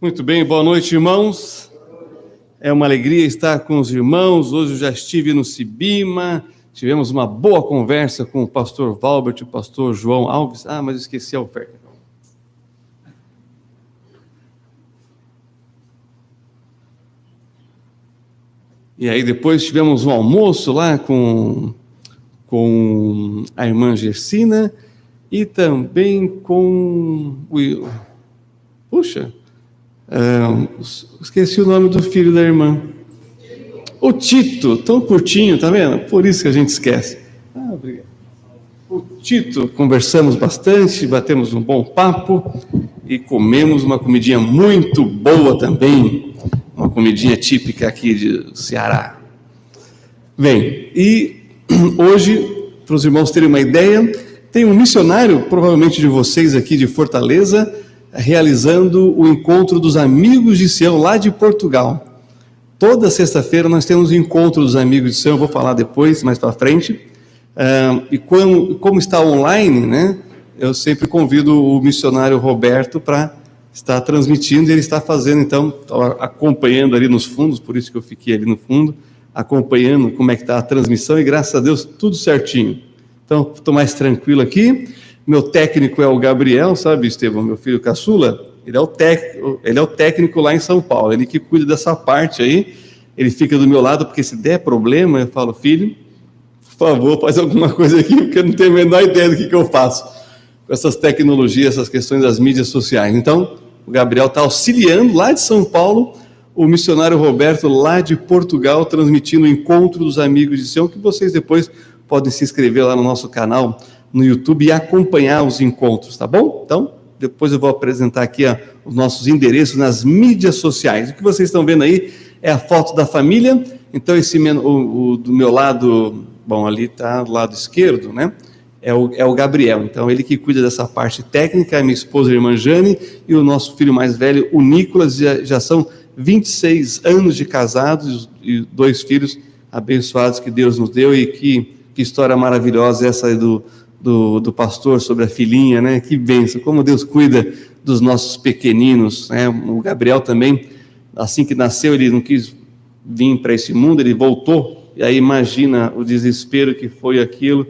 Muito bem, boa noite, irmãos. É uma alegria estar com os irmãos. Hoje eu já estive no Cibima, tivemos uma boa conversa com o pastor Valbert e o pastor João Alves. Mas eu esqueci a oferta. E aí depois tivemos um almoço lá com a irmã Gersina e também com o... esqueci o nome do filho da irmã. O Tito, tão curtinho, tá vendo? Por isso que a gente esquece. Obrigado. O Tito, conversamos bastante, batemos um bom papo e comemos uma comidinha muito boa também, uma comidinha típica aqui de Ceará. Bem, e hoje, para os irmãos terem uma ideia, tem um missionário, provavelmente de vocês aqui de Fortaleza, realizando o encontro dos amigos de Sião, lá de Portugal. Toda sexta-feira nós temos o encontro dos amigos de Sião, eu vou falar depois, mais para frente. E como está online, né, eu sempre convido o missionário Roberto para estar transmitindo, e ele está fazendo, então, acompanhando ali nos fundos, por isso que eu fiquei ali no fundo, acompanhando como é que está a transmissão, e graças a Deus, tudo certinho. Então, estou mais tranquilo aqui. Meu técnico é o Gabriel, sabe, Estevão, meu filho caçula? Ele é o técnico lá em São Paulo, ele que cuida dessa parte aí, ele fica do meu lado, porque se der problema, eu falo, filho, por favor, faz alguma coisa aqui, porque eu não tenho a menor ideia do que eu faço com essas tecnologias, essas questões das mídias sociais. Então, o Gabriel está auxiliando lá de São Paulo, o missionário Roberto lá de Portugal, transmitindo o encontro dos amigos de Sião, que vocês depois podem se inscrever lá no nosso canal, no YouTube, e acompanhar os encontros, tá bom? Então, depois eu vou apresentar aqui os nossos endereços nas mídias sociais. O que vocês estão vendo aí é a foto da família. Então, do meu lado, bom, ali está do lado esquerdo, né? É o Gabriel. Então, ele que cuida dessa parte técnica, a minha esposa, a irmã Jane, e o nosso filho mais velho, o Nicolas. Já são 26 anos de casados e 2 filhos abençoados que Deus nos deu. E que história maravilhosa essa aí do pastor sobre a filhinha, né? Que bênção, como Deus cuida dos nossos pequeninos, né? O Gabriel também, assim que nasceu, ele não quis vir para esse mundo, ele voltou, e aí imagina o desespero que foi aquilo.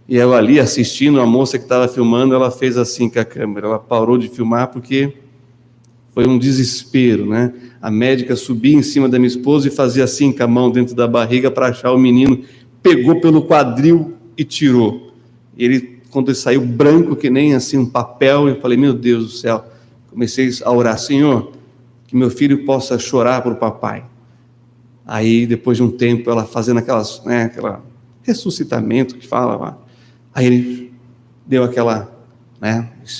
E eu ali assistindo, a moça que estava filmando, ela fez assim com a câmera, ela parou de filmar porque foi um desespero, né? A médica subia em cima da minha esposa e fazia assim com a mão dentro da barriga para achar o menino, pegou pelo quadril e tirou. Ele, quando ele saiu branco, que nem assim um papel, eu falei, meu Deus do céu, comecei a orar, Senhor, que meu filho possa chorar para o papai. Aí, depois de um tempo, ela fazendo aquela ressuscitamento que fala lá, aí ele deu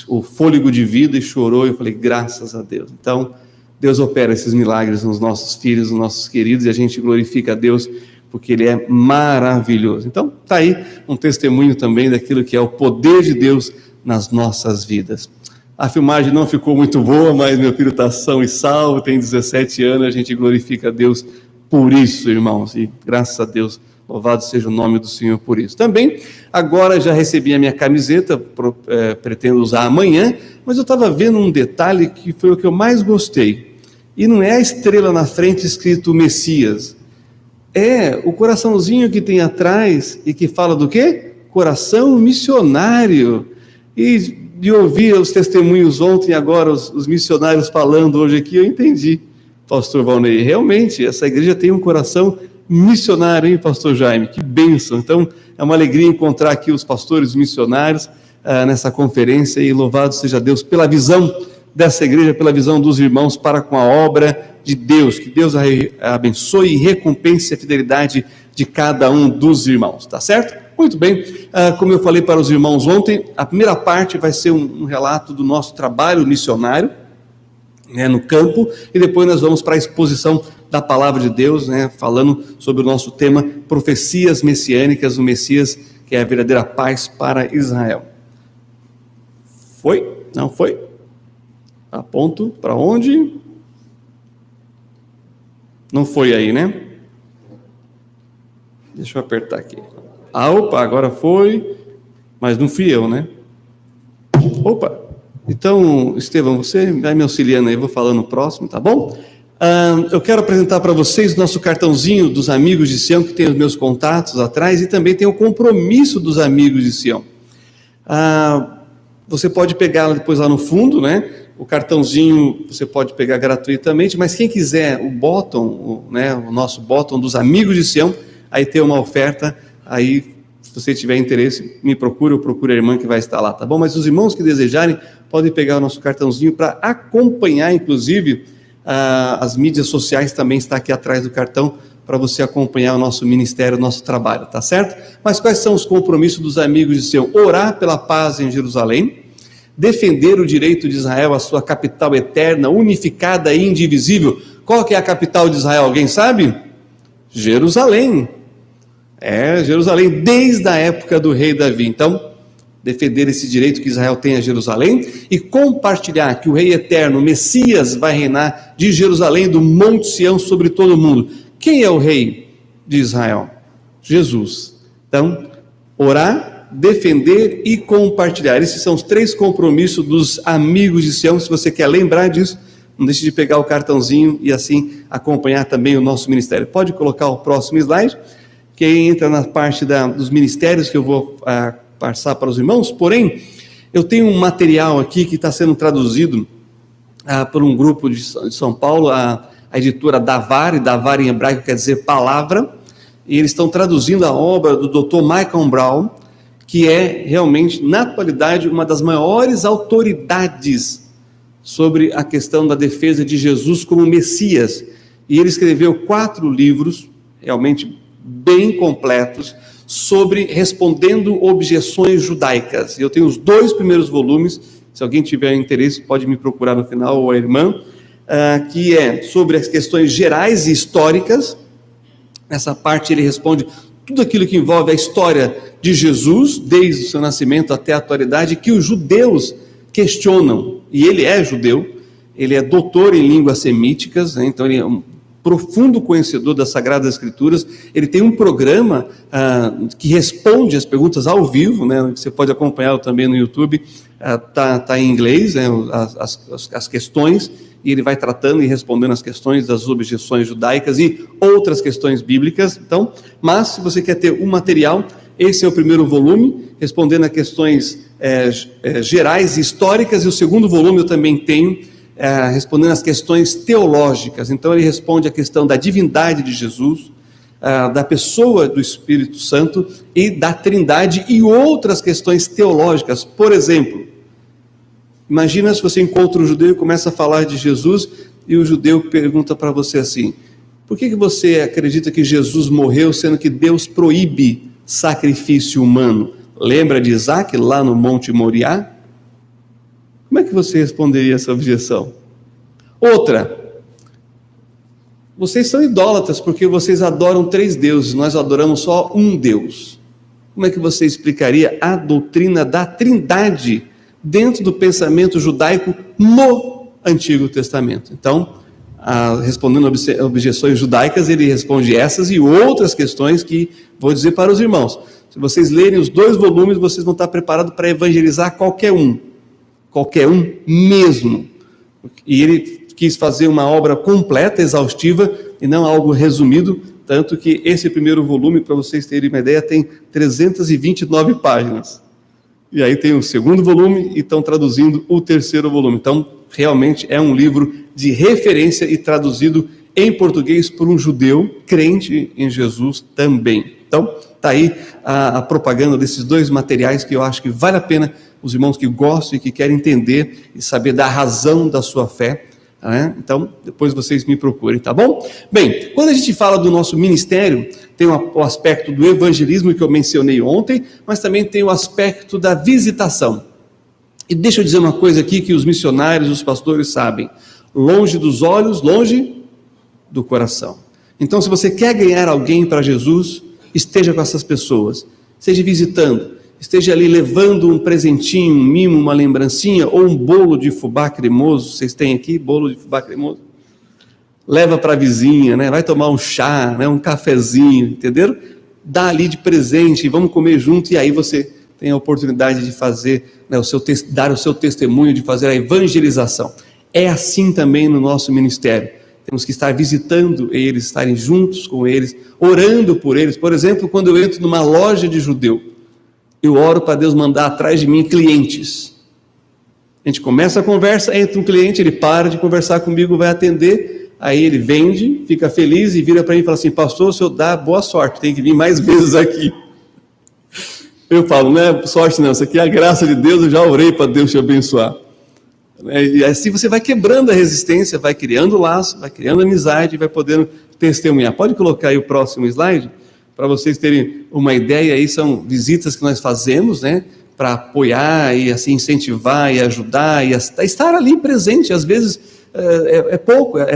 o fôlego de vida e chorou, e eu falei, graças a Deus. Então, Deus opera esses milagres nos nossos filhos, nos nossos queridos, e a gente glorifica a Deus, porque Ele é maravilhoso. Então, está aí um testemunho também daquilo que é o poder de Deus nas nossas vidas. A filmagem não ficou muito boa, mas meu filho está são e salvo, tem 17 anos, a gente glorifica a Deus por isso, irmãos, e graças a Deus, louvado seja o nome do Senhor por isso. Também, agora já recebi a minha camiseta, pretendo usar amanhã, mas eu estava vendo um detalhe que foi o que eu mais gostei, e não é a estrela na frente escrito Messias, é o coraçãozinho que tem atrás e que fala do quê? Coração missionário. E de ouvir os testemunhos ontem e agora os missionários falando hoje aqui, eu entendi, pastor Valnei, realmente essa igreja tem um coração missionário, hein, pastor Jaime? Que bênção! Então, é uma alegria encontrar aqui os pastores missionários nessa conferência, e louvado seja Deus pela visão dessa igreja, pela visão dos irmãos para com a obra de Deus, que Deus abençoe e recompense a fidelidade de cada um dos irmãos, tá certo? Muito bem, como eu falei para os irmãos ontem, a primeira parte vai ser um relato do nosso trabalho missionário, né, no campo, e depois nós vamos para a exposição da palavra de Deus, né, falando sobre o nosso tema, profecias messiânicas, o Messias que é a verdadeira paz para Israel. Foi? Não foi? Aponto para onde? Não foi aí, né? Deixa eu apertar aqui. Opa, agora foi, mas não fui eu, né? Opa, Então, Estevão, você vai me auxiliando aí, eu vou falando no próximo, tá bom? Eu quero apresentar para vocês o nosso cartãozinho dos Amigos de Sião, que tem os meus contatos atrás, e também tem o compromisso dos Amigos de Sião. Você pode pegar depois lá no fundo, né? O cartãozinho você pode pegar gratuitamente, mas quem quiser o bottom, o nosso bottom dos Amigos de Sião, aí tem uma oferta, aí se você tiver interesse, me procure ou procure a irmã que vai estar lá, tá bom? Mas os irmãos que desejarem, podem pegar o nosso cartãozinho para acompanhar, inclusive, as mídias sociais também está aqui atrás do cartão, para você acompanhar o nosso ministério, o nosso trabalho, tá certo? Mas quais são os compromissos dos Amigos de Sião? Orar pela paz em Jerusalém, defender o direito de Israel à sua capital eterna, unificada e indivisível. Qual que é a capital de Israel? Alguém sabe? Jerusalém. Jerusalém, desde a época do rei Davi. Então, defender esse direito que Israel tem a Jerusalém e compartilhar que o rei eterno, o Messias, vai reinar de Jerusalém, do Monte Sião, sobre todo o mundo. Quem é o rei de Israel? Jesus. Então, orar, defender e compartilhar. Esses são os 3 compromissos dos Amigos de Sião. Se você quer lembrar disso, não deixe de pegar o cartãozinho e assim acompanhar também o nosso ministério. Pode colocar o próximo slide, que aí entra na parte dos ministérios que eu vou passar para os irmãos. Porém, eu tenho um material aqui que está sendo traduzido por um grupo de São Paulo, a editora Davar, e Davar em hebraico quer dizer palavra, e eles estão traduzindo a obra do Dr. Michael Brown, que é realmente, na atualidade, uma das maiores autoridades sobre a questão da defesa de Jesus como Messias. E ele escreveu 4 livros, realmente bem completos, sobre respondendo objeções judaicas. Eu tenho os 2 primeiros volumes, se alguém tiver interesse pode me procurar no final, ou a irmã, que é sobre as questões gerais e históricas. Nessa parte ele responde tudo aquilo que envolve a história de Jesus, desde o seu nascimento até a atualidade, que os judeus questionam, e ele é judeu, ele é doutor em línguas semíticas, né? Então ele é um profundo conhecedor das Sagradas Escrituras. Ele tem um programa que responde as perguntas ao vivo, né? Você pode acompanhá-lo também no YouTube, tá em inglês, né? as questões, e ele vai tratando e respondendo as questões das objeções judaicas e outras questões bíblicas. Então, mas se você quer ter um material, esse é o primeiro volume, respondendo a questões gerais e históricas, e o segundo volume eu também tenho, respondendo às questões teológicas. Então ele responde a questão da divindade de Jesus, da pessoa do Espírito Santo e da Trindade e outras questões teológicas. Por exemplo, imagina se você encontra um judeu e começa a falar de Jesus, e o judeu pergunta para você assim: por que você acredita que Jesus morreu, sendo que Deus proíbe sacrifício humano? Lembra de Isaac lá no Monte Moriá? Como é que você responderia essa objeção? Outra: vocês são idólatras porque vocês adoram 3 deuses, nós adoramos só um Deus. Como é que você explicaria a doutrina da Trindade dentro do pensamento judaico no Antigo Testamento? Então, respondendo objeções judaicas, ele responde essas e outras questões que vou dizer para os irmãos. Se vocês lerem os 2 volumes, vocês vão estar preparados para evangelizar qualquer um mesmo. E ele quis fazer uma obra completa, exaustiva, e não algo resumido, tanto que esse primeiro volume, para vocês terem uma ideia, tem 329 páginas. E aí tem o segundo volume e estão traduzindo o terceiro volume. Então, realmente é um livro de referência e traduzido em português por um judeu crente em Jesus também. Então, está aí a propaganda desses 2 materiais que eu acho que vale a pena os irmãos que gostam e que querem entender e saber da razão da sua fé, né? Então, depois vocês me procurem, tá bom? Bem, quando a gente fala do nosso ministério, tem o aspecto do evangelismo que eu mencionei ontem, mas também tem o aspecto da visitação. E deixa eu dizer uma coisa aqui que os missionários, os pastores sabem: longe dos olhos, longe do coração. Então, se você quer ganhar alguém para Jesus, esteja com essas pessoas, esteja visitando, esteja ali levando um presentinho, um mimo, uma lembrancinha, ou um bolo de fubá cremoso. Vocês têm aqui bolo de fubá cremoso? Leva para a vizinha, né? Vai tomar um chá, né? Um cafezinho, entenderam? Dá ali de presente, vamos comer junto, e aí você tem a oportunidade de fazer, né, dar o seu testemunho, de fazer a evangelização. É assim também no nosso ministério. Temos que estar visitando eles, estarem juntos com eles, orando por eles. Por exemplo, quando eu entro numa loja de judeu, eu oro para Deus mandar atrás de mim clientes. A gente começa a conversa, entra um cliente, ele para de conversar comigo, vai atender, aí ele vende, fica feliz e vira para mim e fala assim: pastor, o senhor dá boa sorte, tem que vir mais vezes aqui. Eu falo, não é sorte não, isso aqui é a graça de Deus, eu já orei para Deus te abençoar. E assim você vai quebrando a resistência, vai criando laço, vai criando amizade, vai podendo testemunhar. Pode colocar aí o próximo slide, para vocês terem uma ideia. Aí são visitas que nós fazemos, né, para apoiar e assim incentivar e ajudar e estar ali presente. Às vezes é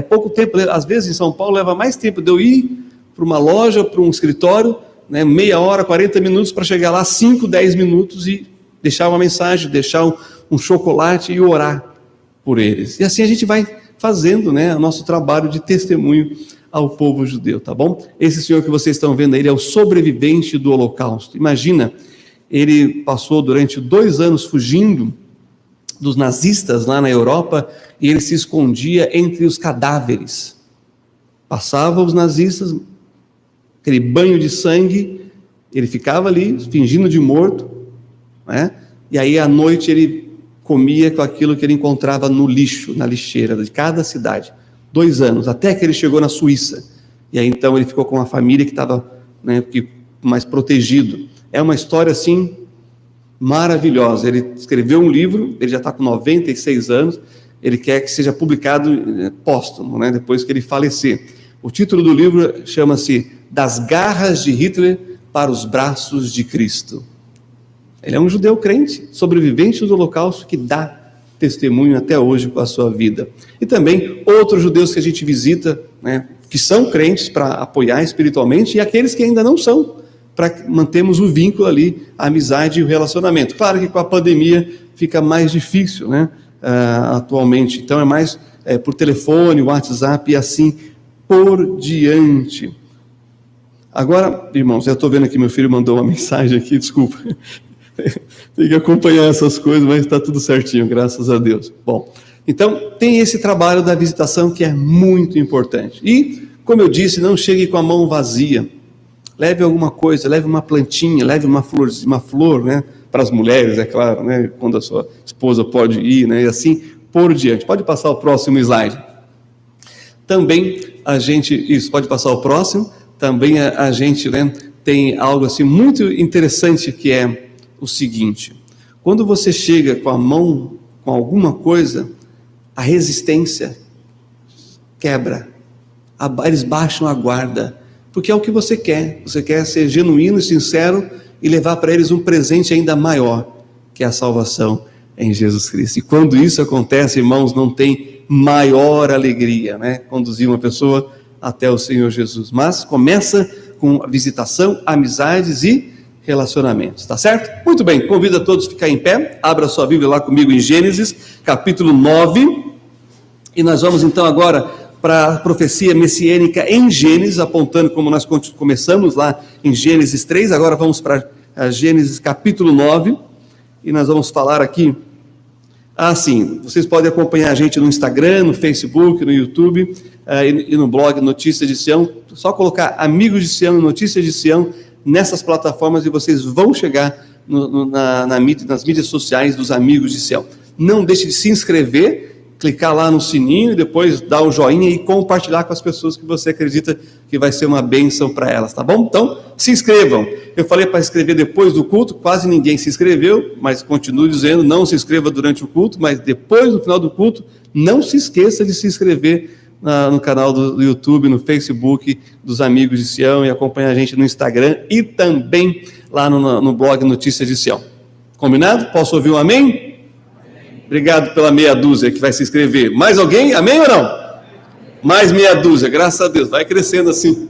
pouco tempo. Às vezes em São Paulo leva mais tempo de eu ir para uma loja, para um escritório, né, meia hora, 40 minutos para chegar lá, 5, 10 minutos e deixar uma mensagem, deixar um chocolate e orar por eles. E assim a gente vai fazendo, né, o nosso trabalho de testemunho ao povo judeu, tá bom? Esse senhor que vocês estão vendo aí, ele é o sobrevivente do Holocausto. Imagina, ele passou durante 2 anos fugindo dos nazistas lá na Europa e ele se escondia entre os cadáveres. Passava os nazistas, aquele banho de sangue, ele ficava ali fingindo de morto, né? E aí à noite ele comia com aquilo que ele encontrava no lixo, na lixeira de cada cidade. 2 anos, até que ele chegou na Suíça. E aí então ele ficou com uma família que estava, né, mais protegido. É uma história assim maravilhosa. Ele escreveu um livro, ele já está com 96 anos, ele quer que seja publicado póstumo, né, depois que ele falecer. O título do livro chama-se Das Garras de Hitler para os Braços de Cristo. Ele é um judeu crente, sobrevivente do Holocausto, que dá testemunho até hoje com a sua vida. E também outros judeus que a gente visita, né, que são crentes para apoiar espiritualmente, e aqueles que ainda não são, para mantermos o vínculo ali, a amizade e o relacionamento. Claro que com a pandemia fica mais difícil, né, atualmente. Então é mais por telefone, WhatsApp e assim por diante. Agora, irmãos, eu estou vendo aqui, meu filho mandou uma mensagem aqui, desculpa. Tem que acompanhar essas coisas, mas está tudo certinho, graças a Deus. Bom, então tem esse trabalho da visitação que é muito importante. E, como eu disse, não chegue com a mão vazia. Leve alguma coisa, leve uma plantinha, leve uma flor, né? Para as mulheres, é claro, né? Quando a sua esposa pode ir, né? E assim por diante. Pode passar o próximo slide. Também a gente, isso, pode passar o próximo. Também a gente, né, tem algo assim muito interessante que é o seguinte: quando você chega com a mão com alguma coisa, a resistência quebra, eles baixam a guarda, porque é o que você quer ser genuíno e sincero e levar para eles um presente ainda maior, que é a salvação em Jesus Cristo. E quando isso acontece, irmãos, não tem maior alegria, né, conduzir uma pessoa até o Senhor Jesus. Mas começa com a visitação, amizades e relacionamentos, tá certo? Muito bem, convido a todos a ficar em pé, abra sua Bíblia lá comigo em Gênesis, capítulo 9, e nós vamos então agora para a profecia messiânica em Gênesis, apontando como nós começamos lá em Gênesis 3, agora vamos para Gênesis capítulo 9, e nós vamos falar aqui, sim, vocês podem acompanhar a gente no Instagram, no Facebook, no YouTube, e no blog Notícias de Sião, só colocar Amigos de Sião e Notícias de Sião, nessas plataformas, e vocês vão chegar nas mídias sociais dos Amigos de Sião. Não deixe de se inscrever, clicar lá no sininho, e depois dar o joinha e compartilhar com as pessoas que você acredita que vai ser uma bênção para elas, tá bom? Então, se inscrevam. Eu falei para inscrever depois do culto, quase ninguém se inscreveu, mas continuo dizendo, não se inscreva durante o culto, mas depois do final do culto, não se esqueça de se inscrever no canal do YouTube, no Facebook dos Amigos de Sião, e acompanhar a gente no Instagram e também lá no blog Notícias de Sião. Combinado? Posso ouvir um amém? Amém. Obrigado pela meia dúzia que vai se inscrever. Mais alguém? Amém ou não? Amém. Mais meia dúzia, graças a Deus. Vai crescendo assim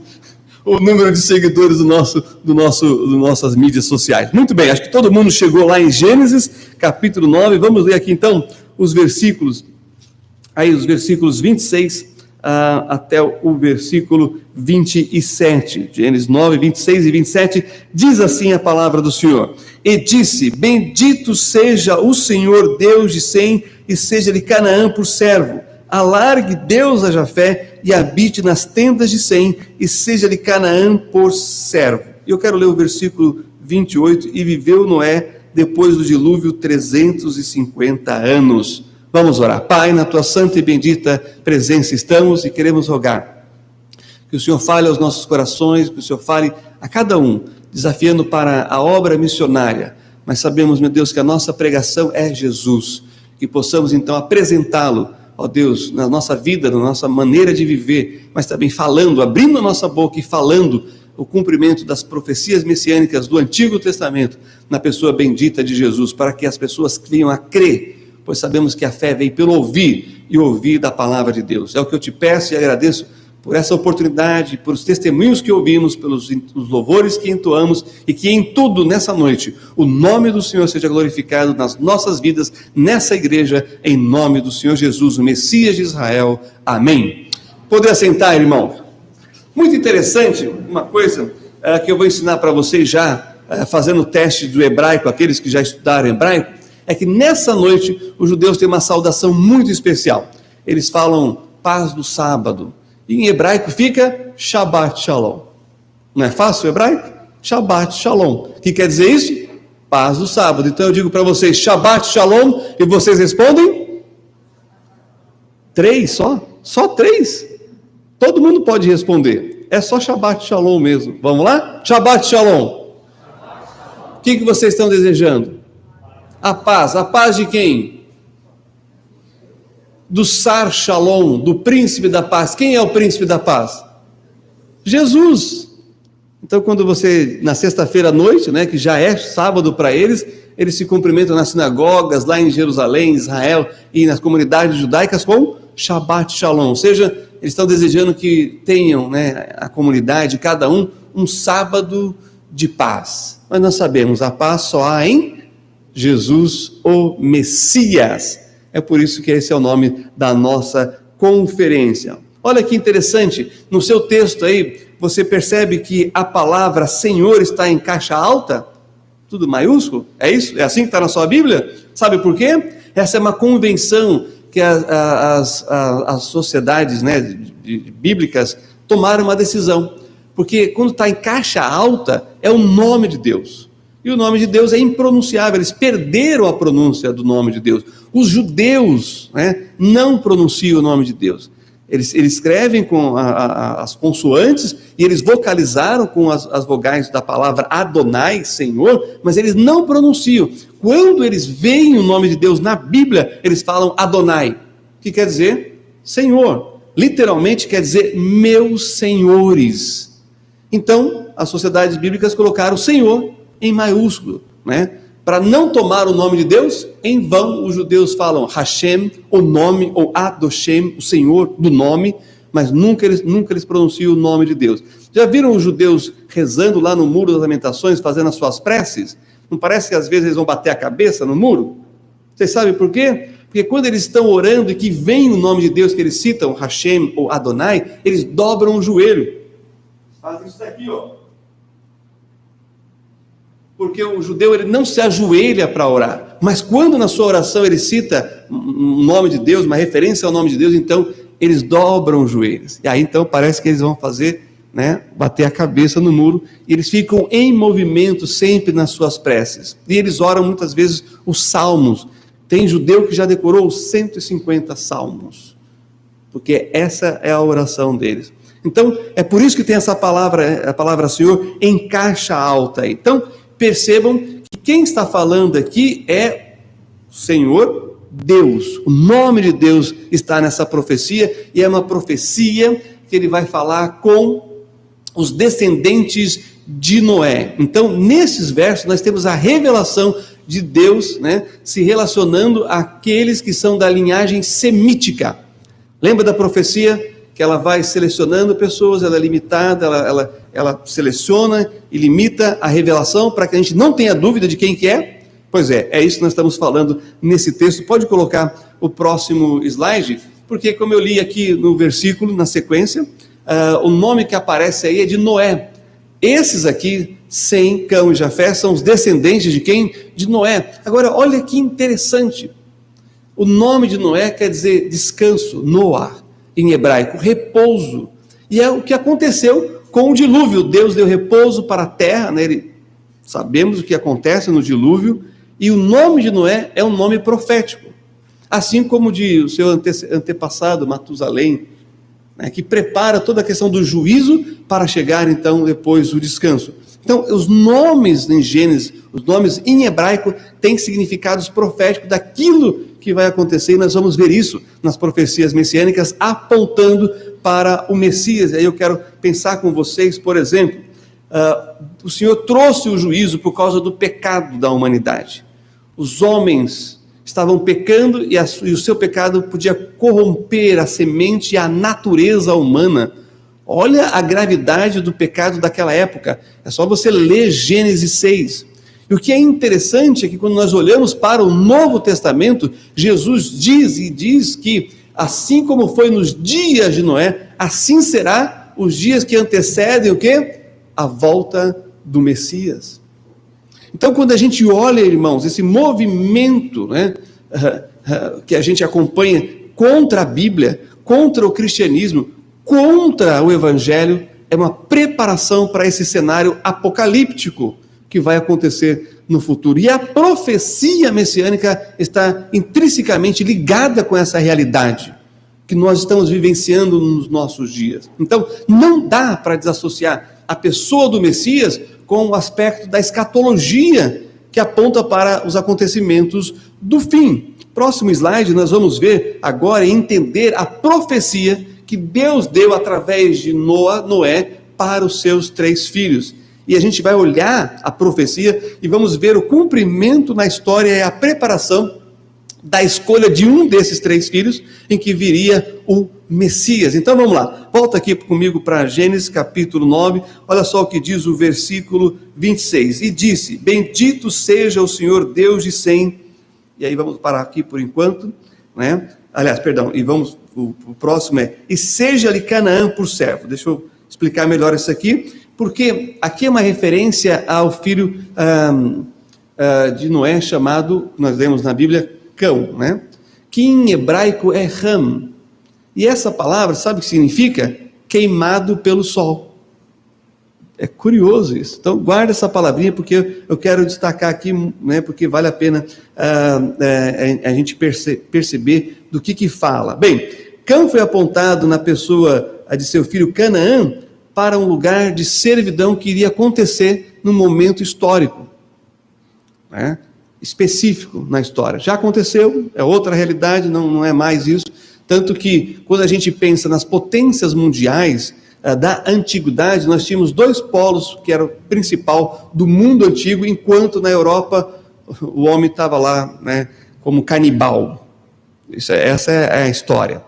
o número de seguidores do nossas mídias sociais. Muito bem, acho que todo mundo chegou lá em Gênesis, capítulo 9. Vamos ler aqui então os versículos 26 até o versículo 27. Gênesis 9, 26 e 27, diz assim a palavra do Senhor: E disse: Bendito seja o Senhor Deus de Sem, e seja-lhe Canaã por servo. Alargue Deus a Jafé, e habite nas tendas de Sem, e seja-lhe Canaã por servo. E eu quero ler o versículo 28, e viveu Noé, depois do dilúvio, 350 anos. Vamos orar. Pai, na tua santa e bendita presença estamos e queremos rogar que o Senhor fale aos nossos corações, que o Senhor fale a cada um, desafiando para a obra missionária. Mas sabemos, meu Deus, que a nossa pregação é Jesus, que possamos então apresentá-lo, ó Deus, na nossa vida, na nossa maneira de viver, mas também falando, abrindo a nossa boca e falando o cumprimento das profecias messiânicas do Antigo Testamento na pessoa bendita de Jesus, para que as pessoas venham a crer, pois sabemos que a fé vem pelo ouvir e ouvir da palavra de Deus. É o que eu te peço e agradeço por essa oportunidade, por os testemunhos que ouvimos, pelos louvores que entoamos, e que em tudo nessa noite o nome do Senhor seja glorificado nas nossas vidas, nessa igreja, em nome do Senhor Jesus, o Messias de Israel. Amém. Poder assentar, irmão. Muito interessante, uma coisa que eu vou ensinar para vocês já, fazendo o teste do hebraico, aqueles que já estudaram hebraico, é que nessa noite os judeus têm uma saudação muito especial. Eles falam paz do sábado, e em hebraico fica Shabbat Shalom. Não é fácil o hebraico? Shabbat Shalom. O que quer dizer isso? Paz do sábado. Então eu digo para vocês Shabbat Shalom, e vocês respondem? 3 só? Só 3? Todo mundo pode responder. É só Shabbat Shalom mesmo. Vamos lá? Shabbat Shalom. O que vocês estão desejando? A paz. A paz de quem? Do Sar Shalom, do príncipe da paz. Quem é o príncipe da paz? Jesus. Então, quando você, na sexta-feira à noite, né, que já é sábado para eles se cumprimentam nas sinagogas, lá em Jerusalém, Israel, e nas comunidades judaicas com Shabbat Shalom. Ou seja, eles estão desejando que tenham, né, a comunidade, cada um sábado de paz. Mas nós sabemos, a paz só há em Jesus, o Messias. É por isso que esse é o nome da nossa conferência. Olha que interessante, no seu texto aí, você percebe que a palavra Senhor está em caixa alta? Tudo maiúsculo? É isso? É assim que está na sua Bíblia? Sabe por quê? Essa é uma convenção que as sociedades, né, bíblicas tomaram uma decisão. Porque quando está em caixa alta, é o nome de Deus. E o nome de Deus é impronunciável, eles perderam a pronúncia do nome de Deus. Os judeus, né, não pronunciam o nome de Deus. Eles escrevem com as consoantes e eles vocalizaram com as vogais da palavra Adonai, Senhor, mas eles não pronunciam. Quando eles veem o nome de Deus na Bíblia, eles falam Adonai, que quer dizer Senhor. Literalmente quer dizer meus senhores. Então, as sociedades bíblicas colocaram Senhor em maiúsculo, né? Para não tomar o nome de Deus, em vão os judeus falam Hashem, o nome, ou Adoshem, o Senhor do nome, mas nunca eles pronunciam o nome de Deus. Já viram os judeus rezando lá no Muro das Lamentações, fazendo as suas preces? Não parece que às vezes eles vão bater a cabeça no muro? Vocês sabem por quê? Porque quando eles estão orando e que vem o nome de Deus que eles citam, Hashem ou Adonai, eles dobram o joelho. Fazem isso daqui, ó. Porque o judeu ele não se ajoelha para orar, mas quando na sua oração ele cita o nome de Deus, uma referência ao nome de Deus, então eles dobram os joelhos. E aí então parece que eles vão fazer, né, bater a cabeça no muro, e eles ficam em movimento sempre nas suas preces. E eles oram muitas vezes os salmos. Tem judeu que já decorou os 150 salmos, porque essa é a oração deles. Então é por isso que tem essa palavra, a palavra Senhor em caixa alta. Então percebam que quem está falando aqui é o Senhor Deus. O nome de Deus está nessa profecia, e é uma profecia que ele vai falar com os descendentes de Noé. Então, nesses versos, nós temos a revelação de Deus, né, se relacionando àqueles que são da linhagem semítica. Lembra da profecia? Que ela vai selecionando pessoas, ela é limitada, ela seleciona e limita a revelação para que a gente não tenha dúvida de quem que é. Pois é isso que nós estamos falando nesse texto. Pode colocar o próximo slide, porque como eu li aqui no versículo, na sequência, o nome que aparece aí é de Noé. Esses aqui, Sem, Cão e Jafé, são os descendentes de quem? De Noé. Agora, olha que interessante. O nome de Noé quer dizer descanso, Noah, em hebraico, repouso. E é o que aconteceu com o dilúvio. Deus deu repouso para a terra, né? Sabemos o que acontece no dilúvio, e o nome de Noé é um nome profético. Assim como o seu antepassado, Matusalém, né, que prepara toda a questão do juízo para chegar, então, depois o descanso. Então, os nomes em Gênesis, os nomes em hebraico, têm significados proféticos daquilo que vai acontecer, e nós vamos ver isso nas profecias messiânicas, apontando para o Messias. Aí eu quero pensar com vocês, por exemplo, o Senhor trouxe o juízo por causa do pecado da humanidade. Os homens estavam pecando e o seu pecado podia corromper a semente e a natureza humana. Olha a gravidade do pecado daquela época. É só você ler Gênesis 6. E o que é interessante é que quando nós olhamos para o Novo Testamento, Jesus diz que assim como foi nos dias de Noé, assim será os dias que antecedem o quê? A volta do Messias. Então, quando a gente olha, irmãos, esse movimento, né, que a gente acompanha contra a Bíblia, contra o cristianismo, contra o Evangelho, é uma preparação para esse cenário apocalíptico que vai acontecer no futuro. E a profecia messiânica está intrinsecamente ligada com essa realidade que nós estamos vivenciando nos nossos dias. Então, não dá para desassociar a pessoa do Messias com o aspecto da escatologia que aponta para os acontecimentos do fim. Próximo slide, nós vamos ver agora e entender a profecia que Deus deu através de Noé para os seus 3 filhos. E a gente vai olhar a profecia e vamos ver o cumprimento na história e a preparação da escolha de um desses 3 filhos, em que viria o Messias. Então vamos lá, volta aqui comigo para Gênesis capítulo 9, olha só o que diz o versículo 26. E disse: bendito seja o Senhor Deus de Sem. E aí vamos parar aqui por enquanto, né? Aliás, perdão, e vamos, o próximo é: e seja-lhe Canaã por servo. Deixa eu explicar melhor isso aqui, porque aqui é uma referência ao filho de Noé, chamado, nós lemos na Bíblia, Cão, né? Que em hebraico é Ram. E essa palavra, sabe o que significa? Queimado pelo sol. É curioso isso. Então, guarda essa palavrinha, porque eu quero destacar aqui, né, porque vale a pena a gente perceber do que fala. Bem, Cão foi apontado na pessoa de seu filho Canaã para um lugar de servidão que iria acontecer num momento histórico, né? Específico na história. Já aconteceu, é outra realidade, não é mais isso. Tanto que, quando a gente pensa nas potências mundiais da antiguidade, nós tínhamos 2 polos que eram o principal do mundo antigo, enquanto na Europa o homem estava lá, né, como canibal. Essa é a história.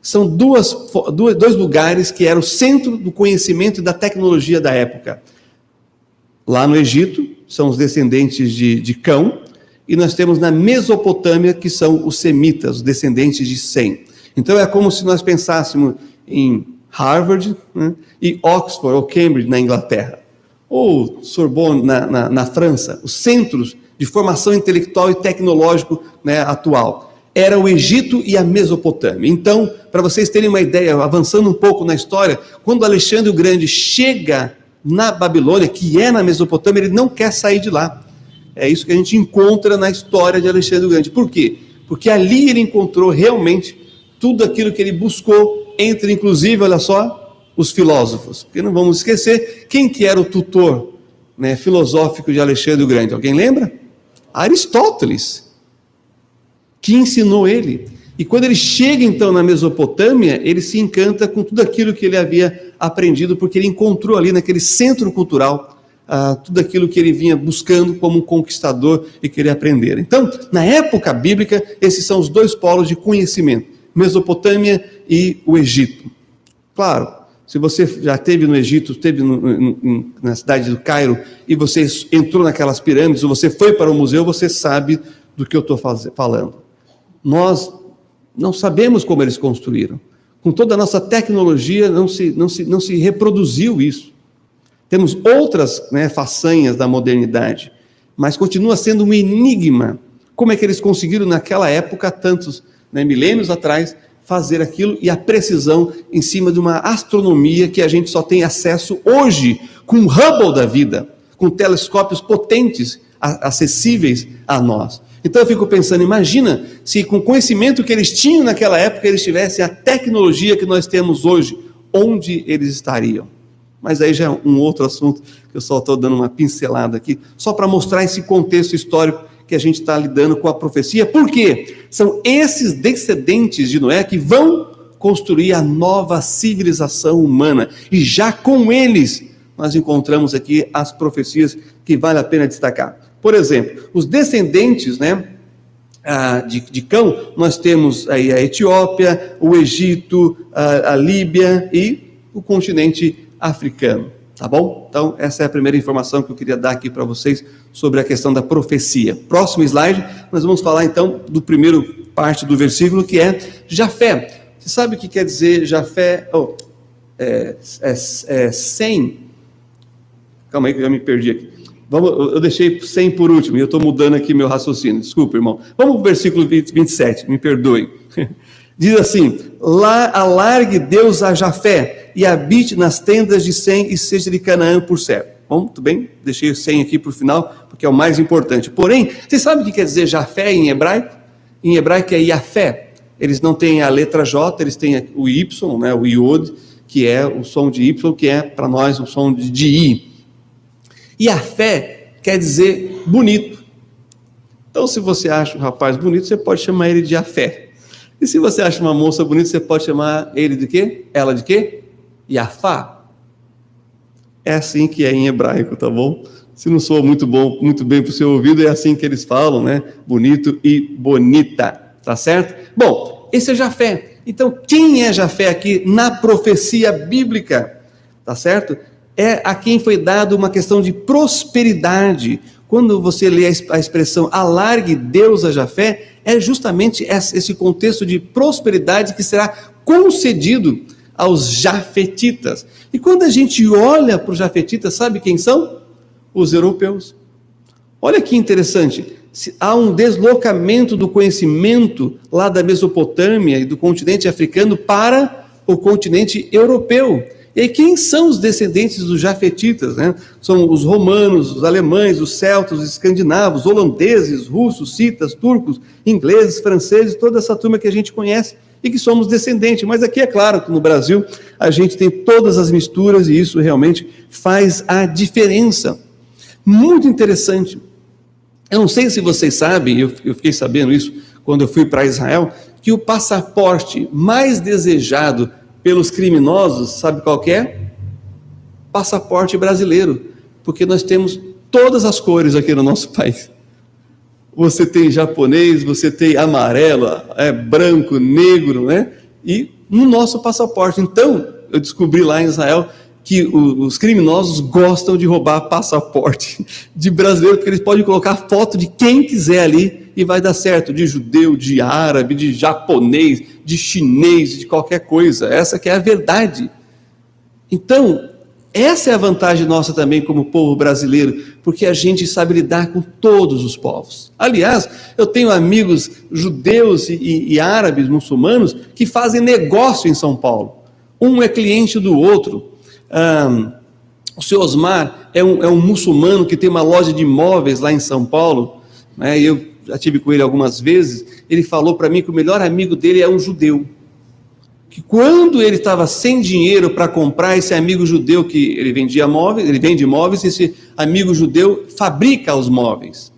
São dois lugares que eram o centro do conhecimento e da tecnologia da época. Lá no Egito, são os descendentes de Cão, e nós temos na Mesopotâmia, que são os semitas, os descendentes de Sem. Então é como se nós pensássemos em Harvard, né, e Oxford ou Cambridge na Inglaterra, ou Sorbonne na França, os centros de formação intelectual e tecnológico, né, atual. Era o Egito e a Mesopotâmia. Então, para vocês terem uma ideia, avançando um pouco na história, quando Alexandre o Grande chega na Babilônia, que é na Mesopotâmia, ele não quer sair de lá. É isso que a gente encontra na história de Alexandre o Grande. Por quê? Porque ali ele encontrou realmente tudo aquilo que ele buscou, entre inclusive, olha só, os filósofos. Porque não vamos esquecer, quem que era o tutor, né, filosófico de Alexandre o Grande? Alguém lembra? Aristóteles, que ensinou ele. E quando ele chega então na Mesopotâmia, ele se encanta com tudo aquilo que ele havia aprendido, porque ele encontrou ali naquele centro cultural tudo aquilo que ele vinha buscando como um conquistador e queria aprender. Então, na época bíblica, esses são os 2 polos de conhecimento, Mesopotâmia e o Egito. Claro, se você já esteve no Egito, esteve na cidade do Cairo, e você entrou naquelas pirâmides, ou você foi para o museu, você sabe do que eu estou falando. Nós não sabemos como eles construíram. Com toda a nossa tecnologia, não se reproduziu isso. Temos outras, né, façanhas da modernidade, mas continua sendo um enigma. Como é que eles conseguiram, naquela época, tantos, né, milênios atrás, fazer aquilo e a precisão em cima de uma astronomia que a gente só tem acesso hoje, com o Hubble da vida, com telescópios potentes, acessíveis a nós. Então eu fico pensando, imagina se com o conhecimento que eles tinham naquela época, eles tivessem a tecnologia que nós temos hoje, onde eles estariam? Mas aí já é um outro assunto, que eu só estou dando uma pincelada aqui, só para mostrar esse contexto histórico que a gente está lidando com a profecia. Por quê? São esses descendentes de Noé que vão construir a nova civilização humana. E já com eles, nós encontramos aqui as profecias que vale a pena destacar. Por exemplo, os descendentes, né, de Cão, nós temos aí a Etiópia, o Egito, a Líbia e o continente africano, tá bom? Então, essa é a primeira informação que eu queria dar aqui para vocês sobre a questão da profecia. Próximo slide, nós vamos falar então do primeiro parte do versículo, que é Jafé. Você sabe o que quer dizer Jafé? Sem. Calma aí que eu já me perdi aqui. Eu deixei 100 por último, e eu estou mudando aqui meu raciocínio. Desculpa, irmão. Vamos para o versículo 27, me perdoe. Diz assim: alargue Deus a Jafé, e habite nas tendas de Sem, e seja de Canaã por certo. Bom, tudo bem? Deixei o 100 aqui para o final, porque é o mais importante. Porém, você sabe o que quer dizer Jafé em hebraico? Em hebraico é Yafé. Eles não têm a letra J, eles têm o Y, né, o Iod, que é o som de Y, que é para nós o som de I. E a fé quer dizer bonito. Então, se você acha um rapaz bonito, você pode chamar ele de Afé. E se você acha uma moça bonita, você pode chamar ele de quê? Ela de quê? Yafá. É assim que é em hebraico, tá bom? Se não soa muito bem para o seu ouvido, é assim que eles falam, né? Bonito e bonita, tá certo? Bom, esse é Jafé. Então, quem é Jafé aqui na profecia bíblica? Tá certo? É a quem foi dado uma questão de prosperidade. Quando você lê a expressão alargue Deus a Jafé, é justamente esse contexto de prosperidade que será concedido aos jafetitas. E quando a gente olha para os jafetitas, sabe quem são? Os europeus. Olha que interessante, há um deslocamento do conhecimento lá da Mesopotâmia e do continente africano para o continente europeu. E aí, quem são os descendentes dos jafetitas? Né? São os romanos, os alemães, os celtas, os escandinavos, holandeses, russos, citas, turcos, ingleses, franceses, toda essa turma que a gente conhece e que somos descendentes. Mas aqui é claro que no Brasil a gente tem todas as misturas e isso realmente faz a diferença. Muito interessante. Eu não sei se vocês sabem, eu fiquei sabendo isso quando eu fui para Israel, que o passaporte mais desejado pelos criminosos, sabe qual que é? Passaporte brasileiro, porque nós temos todas as cores aqui no nosso país. Você tem japonês, você tem amarelo, branco, negro, né? E no nosso passaporte. Então, eu descobri lá em Israel que os criminosos gostam de roubar passaporte de brasileiro, porque eles podem colocar foto de quem quiser ali e vai dar certo, de judeu, de árabe, de japonês, de chinês, de qualquer coisa. Essa que é a verdade. Então, essa é a vantagem nossa também como povo brasileiro, porque a gente sabe lidar com todos os povos. Aliás, eu tenho amigos judeus e árabes, muçulmanos, que fazem negócio em São Paulo. Um é cliente do outro. O seu Osmar é um muçulmano que tem uma loja de imóveis lá em São Paulo, né? Eu já tive com ele algumas vezes. Ele falou para mim que o melhor amigo dele é um judeu, que quando ele estava sem dinheiro para comprar, esse amigo judeu, que ele vende móveis, esse amigo judeu fabrica os móveis.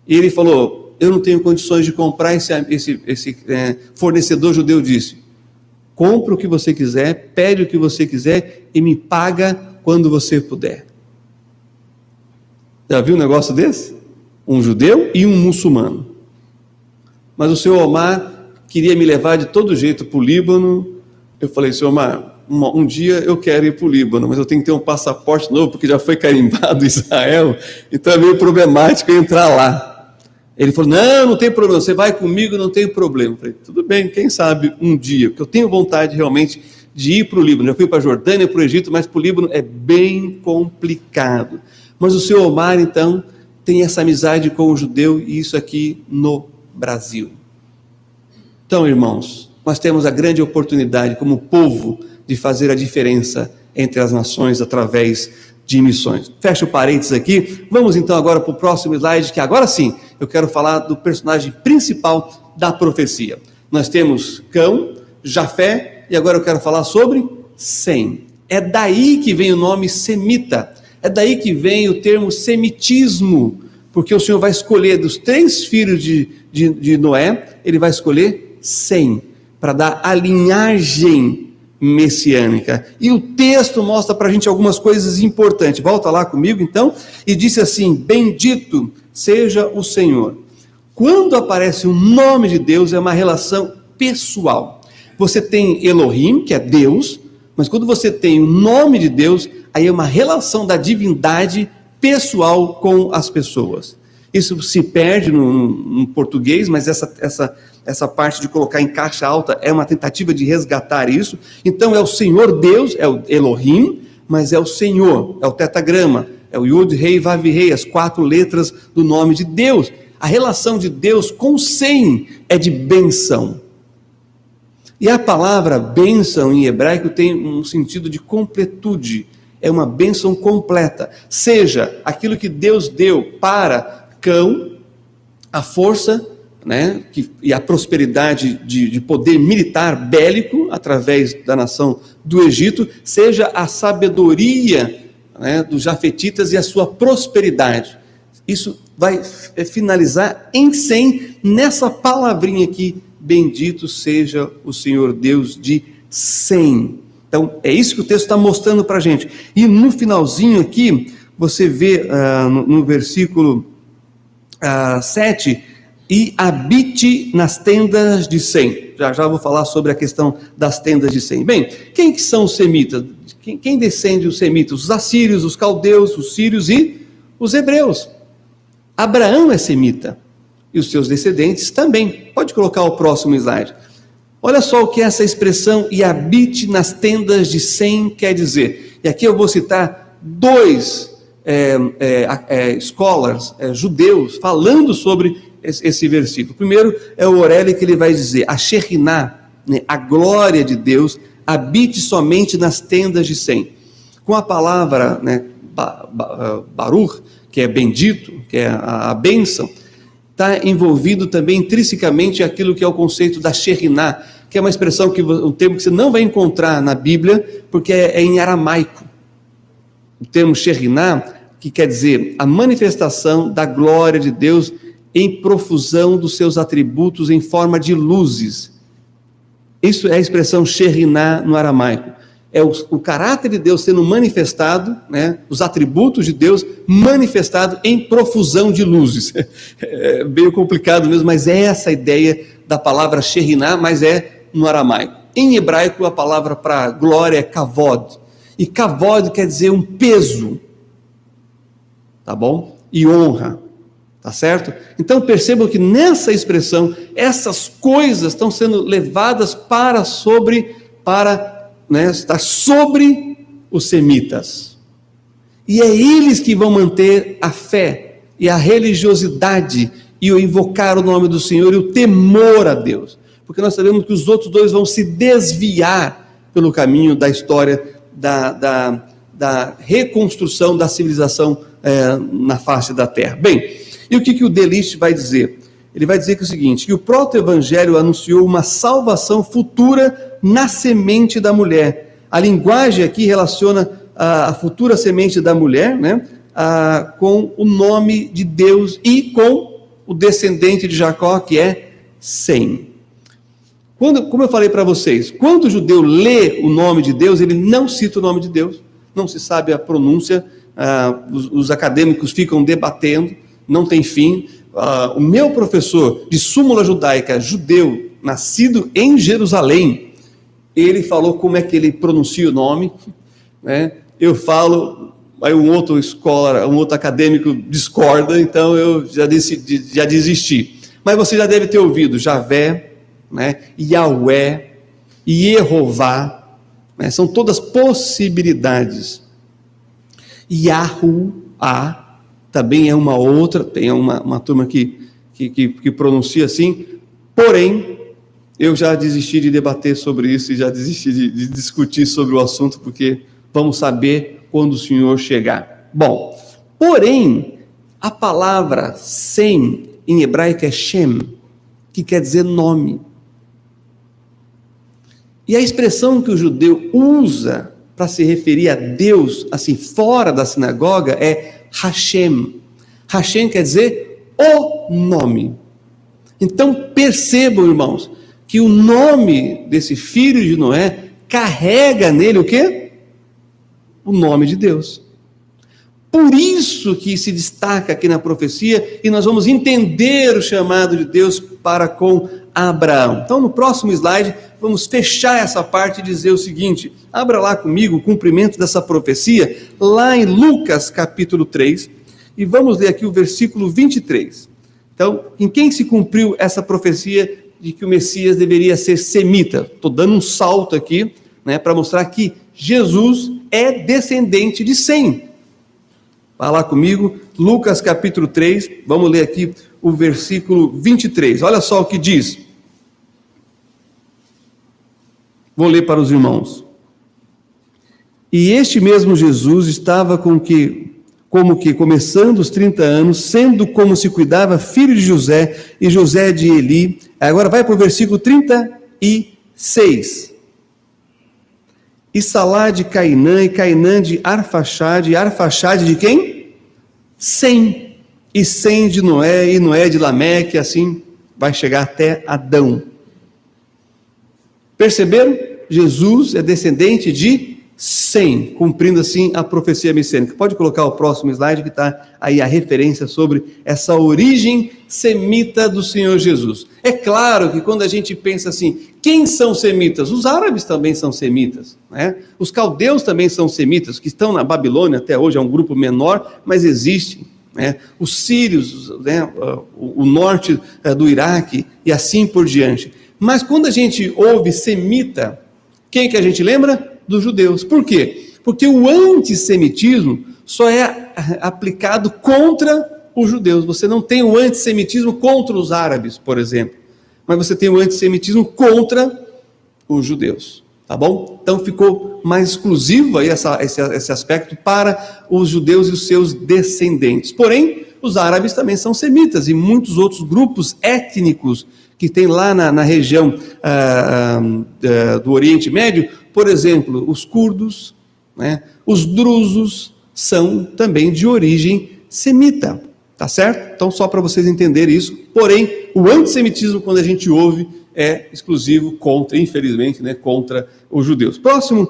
E ele falou: eu não tenho condições de comprar. Esse fornecedor judeu disse: compra o que você quiser, pede o que você quiser e me paga quando você puder. Já viu um negócio desse? Um judeu e um muçulmano. Mas o senhor Omar queria me levar de todo jeito para o Líbano. Eu falei: senhor Omar, um dia eu quero ir para o Líbano, mas eu tenho que ter um passaporte novo, porque já foi carimbado em Israel, então é meio problemático entrar lá. Ele falou, não tem problema, você vai comigo, não tem problema. Eu falei, tudo bem, quem sabe um dia, porque eu tenho vontade realmente de ir para o Líbano. Eu fui para a Jordânia, para o Egito, mas para o Líbano é bem complicado. Mas o seu Omar, então, tem essa amizade com o judeu, e isso aqui no Brasil. Então, irmãos, nós temos a grande oportunidade como povo de fazer a diferença entre as nações através de missões. Fecha o parênteses aqui. Vamos então agora para o próximo slide, que agora sim eu quero falar do personagem principal da profecia. Nós temos Cão, Jafé, e agora eu quero falar sobre Sem. É daí que vem o nome semita, é daí que vem o termo semitismo, porque o Senhor vai escolher dos 3 filhos de Noé, ele vai escolher Sem, para dar a linhagem messiânica. E o texto mostra para a gente algumas coisas importantes. Volta lá comigo então, e disse assim, bendito seja o Senhor. Quando aparece o nome de Deus, é uma relação pessoal. Você tem Elohim, que é Deus, mas quando você tem o nome de Deus, aí é uma relação da divindade pessoal com as pessoas. Isso se perde no português, mas essa parte de colocar em caixa alta é uma tentativa de resgatar isso. Então é o Senhor Deus, é o Elohim, mas é o Senhor, é o tetagrama, é o Yud, Rei, Vav, Rei, as 4 letras do nome de Deus. A relação de Deus com Sem é de bênção. E a palavra bênção em hebraico tem um sentido de completude, é uma bênção completa. Seja aquilo que Deus deu para Cão, a força, né, e a prosperidade de poder militar bélico através da nação do Egito, seja a sabedoria, né, dos jafetitas e a sua prosperidade. Isso vai finalizar em Sem, nessa palavrinha aqui, bendito seja o Senhor Deus de Sem. Então, é isso que o texto está mostrando para a gente. E no finalzinho aqui, você vê no versículo 7, e habite nas tendas de Sem. Já vou falar sobre a questão das tendas de Sem. Bem, quem que são os semitas? Quem descende os semitas? Os assírios, os caldeus, os sírios e os hebreus. Abraão é semita, e os seus descendentes também. Pode colocar o próximo slide. Olha só o que essa expressão, e habite nas tendas de Sem, quer dizer. E aqui eu vou citar 2 scholars, judeus, falando sobre esse versículo. Primeiro é o Orelli, que ele vai dizer, a Shekhinah, né, a glória de Deus, habite somente nas tendas de Sem. Com a palavra, né, Baruch, que é bendito, que é a bênção, está envolvido também intrinsecamente aquilo que é o conceito da Shekhinah, que é uma expressão, um termo que você não vai encontrar na Bíblia, porque é em aramaico. O termo Shekhinah, que quer dizer a manifestação da glória de Deus em profusão dos seus atributos em forma de luzes. Isso é a expressão Shekhinah no aramaico. É o caráter de Deus sendo manifestado, né, os atributos de Deus manifestado em profusão de luzes. É meio complicado mesmo, mas é essa a ideia da palavra Shekhinah, mas é no aramaico. Em hebraico, a palavra para glória é kavod. E kavod quer dizer um peso, tá bom? E honra, tá certo? Então percebam que nessa expressão, essas coisas estão sendo levadas para estar sobre os semitas. E é eles que vão manter a fé e a religiosidade e o invocar o nome do Senhor e o temor a Deus. Porque nós sabemos que os outros 2 vão se desviar pelo caminho da história da reconstrução da civilização na face da terra. Bem, e o que o Delitzsch vai dizer? Ele vai dizer que é o seguinte, que o proto-evangelho anunciou uma salvação futura na semente da mulher. A linguagem aqui relaciona a futura semente da mulher, né, com o nome de Deus e com o descendente de Jacó, que é Sem. Como eu falei para vocês, quando o judeu lê o nome de Deus, ele não cita o nome de Deus, não se sabe a pronúncia, os acadêmicos ficam debatendo, não tem fim. O meu professor de súmula judaica, judeu, nascido em Jerusalém, ele falou como é que ele pronuncia o nome, né? Eu falo aí um outro escola, um outro acadêmico discorda, então eu já desisti. Mas você já deve ter ouvido Javé, né, Yahweh, Yehová, né, são todas possibilidades. Yahuá também é uma outra, tem uma turma que pronuncia assim, porém, eu já desisti de debater sobre isso e já desisti de discutir sobre o assunto, porque vamos saber quando o Senhor chegar. Bom, porém, a palavra Sem, em hebraico é Shem, que quer dizer nome. E a expressão que o judeu usa para se referir a Deus, assim, fora da sinagoga, é Hashem. Hashem quer dizer o nome. Então, percebam, irmãos, que o nome desse filho de Noé carrega nele o quê? O nome de Deus. Por isso que se destaca aqui na profecia, e nós vamos entender o chamado de Deus para com Abraão. Então, no próximo slide, vamos fechar essa parte e dizer o seguinte: abra lá comigo o cumprimento dessa profecia, lá em Lucas capítulo 3, e vamos ler aqui o versículo 23. Então, em quem se cumpriu essa profecia de que o Messias deveria ser semita? Estou dando um salto aqui, né, para mostrar que Jesus é descendente de Sem. Vai lá comigo, Lucas capítulo 3, vamos ler aqui o versículo 23. Olha só o que diz. Vou ler para os irmãos. E este mesmo Jesus estava como que começando os 30 anos, sendo como se cuidava filho de José, e José de Eli. Agora vai para o versículo 36. E Salá de Cainã, e Cainã de Arfaxade, e Arfaxade de quem? Sem. E Sem de Noé, e Noé de Lameque, assim vai chegar até Adão. Perceberam? Jesus é descendente de Sem, cumprindo assim a profecia messiânica. Pode colocar o próximo slide, que está aí a referência sobre essa origem semita do Senhor Jesus. É claro que quando a gente pensa assim, quem são semitas? Os árabes também são semitas, né? Os caldeus também são semitas, que estão na Babilônia até hoje, é um grupo menor, mas existem, né? Os sírios, né? O norte do Iraque e assim por diante. Mas quando a gente ouve semita, quem que a gente lembra? Dos judeus. Por quê? Porque o antissemitismo só é aplicado contra os judeus. Você não tem o antissemitismo contra os árabes, por exemplo, mas você tem o antissemitismo contra os judeus, tá bom? Então ficou mais exclusivo aí esse aspecto para os judeus e os seus descendentes. Porém, os árabes também são semitas e muitos outros grupos étnicos que tem lá na região do Oriente Médio. Por exemplo, os curdos, né, os drusos, são também de origem semita, tá certo? Então, só para vocês entenderem isso. Porém, o antissemitismo, quando a gente ouve, é exclusivo contra, infelizmente, né, contra os judeus. Próximo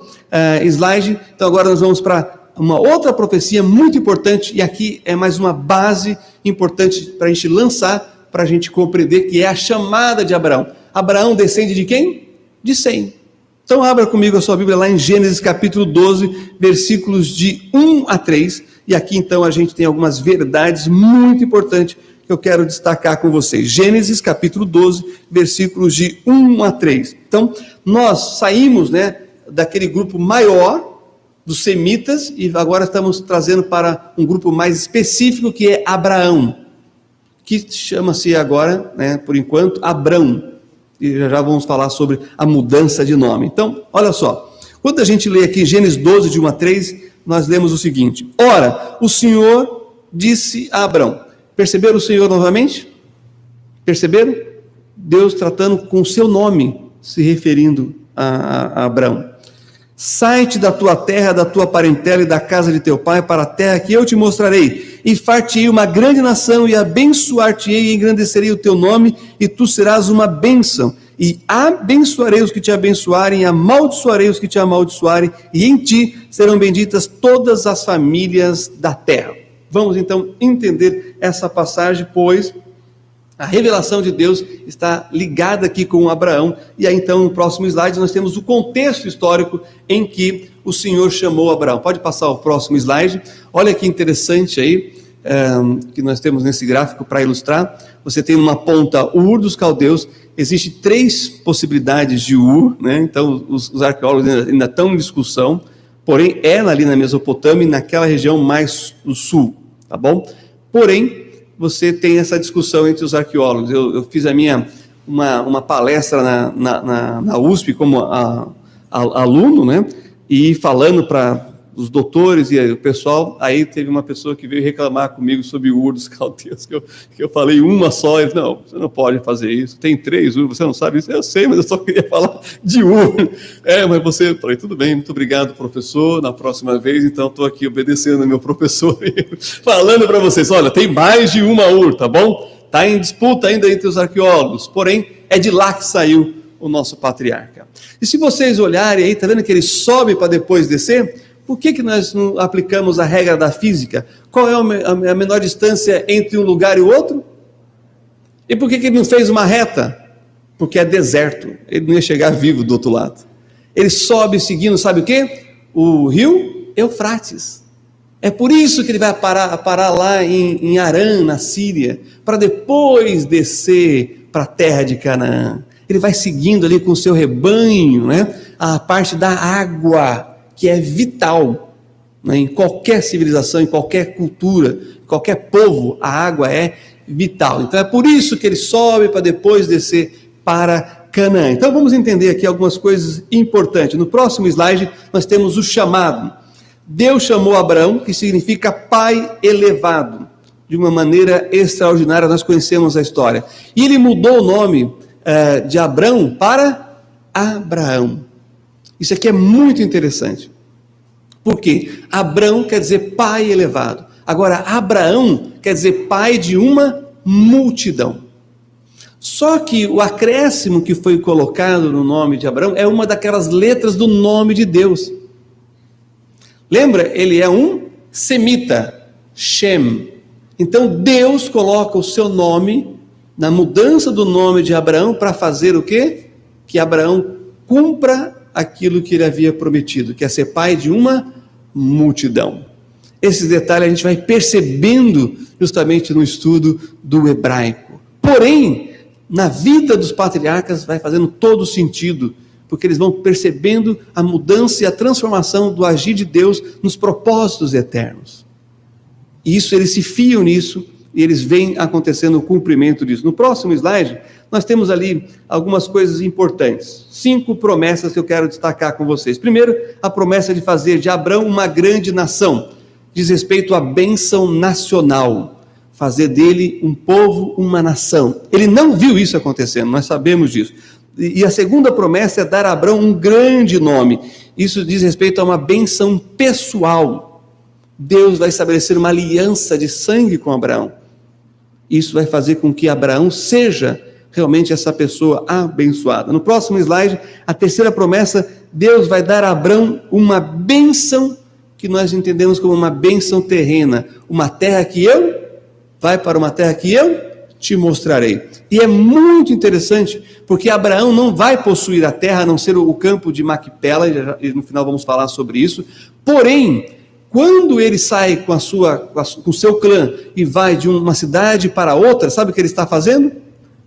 slide. Então, agora nós vamos para uma outra profecia muito importante, e aqui é mais uma base importante para a gente lançar, para a gente compreender, que é a chamada de Abraão. Abraão descende de quem? De Sem. Então abra comigo a sua Bíblia lá em Gênesis capítulo 12, versículos de 1 a 3, e aqui então a gente tem algumas verdades muito importantes que eu quero destacar com vocês. Gênesis capítulo 12, versículos de 1 a 3. Então, nós saímos, né, daquele grupo maior dos semitas e agora estamos trazendo para um grupo mais específico, que é Abraão, que chama-se agora, né, por enquanto, Abrão. E já vamos falar sobre a mudança de nome. Então, olha só. Quando a gente lê aqui Gênesis 12, de 1 a 3, nós lemos o seguinte: Ora, o Senhor disse a Abrão. Perceberam o Senhor novamente? Perceberam? Deus tratando com o seu nome, se referindo a Abrão. Sai-te da tua terra, da tua parentela e da casa de teu pai para a terra que eu te mostrarei, e far-te-ei uma grande nação, e abençoar-te-ei e engrandecerei o teu nome, e tu serás uma bênção, e abençoarei os que te abençoarem, e amaldiçoarei os que te amaldiçoarem, e em ti serão benditas todas as famílias da terra. Vamos então entender essa passagem, pois A revelação de Deus está ligada aqui com Abraão. E aí então no próximo slide nós temos o contexto histórico em que o Senhor chamou Abraão. Pode passar o próximo slide. Olha que interessante aí, que nós temos nesse gráfico para ilustrar. Você tem numa ponta Ur dos Caldeus. Existem 3 possibilidades de Ur, né? Então os arqueólogos ainda estão em discussão, porém é ali na Mesopotâmia, naquela região mais do sul, tá bom? Porém, você tem essa discussão entre os arqueólogos. Eu fiz uma palestra na USP como aluno, né? E falando para os doutores e o pessoal, aí teve uma pessoa que veio reclamar comigo sobre o Ur dos Caldeus, que eu falei uma só. Ele não, você não pode fazer isso, tem 3 Ur, você não sabe isso. Eu sei, mas eu só queria falar de Ur. Mas você, eu falei, tudo bem, muito obrigado, professor, na próxima vez, então estou aqui obedecendo ao meu professor, falando para vocês, olha, tem mais de uma Ur, tá bom? Está em disputa ainda entre os arqueólogos, porém, é de lá que saiu o nosso patriarca. E se vocês olharem aí, tá vendo que ele sobe para depois descer? Por que nós não aplicamos a regra da física? Qual é a menor distância entre um lugar e o outro? E por que ele não fez uma reta? Porque é deserto, ele não ia chegar vivo do outro lado. Ele sobe seguindo, sabe o quê? O rio Eufrates. É por isso que ele vai parar lá em Harã, na Síria, para depois descer para a terra de Canaã. Ele vai seguindo ali com o seu rebanho, né? A parte da água, que é vital, né? Em qualquer civilização, em qualquer cultura, em qualquer povo, a água é vital. Então é por isso que ele sobe para depois descer para Canaã. Então vamos entender aqui algumas coisas importantes. No próximo slide nós temos o chamado. Deus chamou Abraão, que significa pai elevado. De uma maneira extraordinária, nós conhecemos a história. E ele mudou o nome de Abrão para Abraão. Isso aqui é muito interessante. Por quê? Abrão quer dizer pai elevado. Agora, Abraão quer dizer pai de uma multidão. Só que o acréscimo que foi colocado no nome de Abraão é uma daquelas letras do nome de Deus. Lembra? Ele é um semita, Shem. Então, Deus coloca o seu nome na mudança do nome de Abraão para fazer o quê? Que Abraão cumpra aquilo que ele havia prometido, que é ser pai de uma multidão. Esses detalhes a gente vai percebendo justamente no estudo do hebraico. Porém, na vida dos patriarcas vai fazendo todo sentido, porque eles vão percebendo a mudança e a transformação do agir de Deus nos propósitos eternos. E isso, eles se fiam nisso, e eles veem acontecendo o cumprimento disso. No próximo slide, nós temos ali algumas coisas importantes. 5 promessas que eu quero destacar com vocês. Primeiro, a promessa de fazer de Abrão uma grande nação. Diz respeito à bênção nacional. Fazer dele um povo, uma nação. Ele não viu isso acontecendo, nós sabemos disso. E a segunda promessa é dar a Abrão um grande nome. Isso diz respeito a uma bênção pessoal. Deus vai estabelecer uma aliança de sangue com Abraão. Isso vai fazer com que Abraão seja realmente essa pessoa abençoada. No próximo slide, a terceira promessa, Deus vai dar a Abraão uma bênção que nós entendemos como uma bênção terrena. Uma terra que vai para uma terra que eu te mostrarei. E é muito interessante, porque Abraão não vai possuir a terra, a não ser o campo de Macpela, e no final vamos falar sobre isso. Porém, quando ele sai com o seu clã e vai de uma cidade para outra, sabe o que ele está fazendo?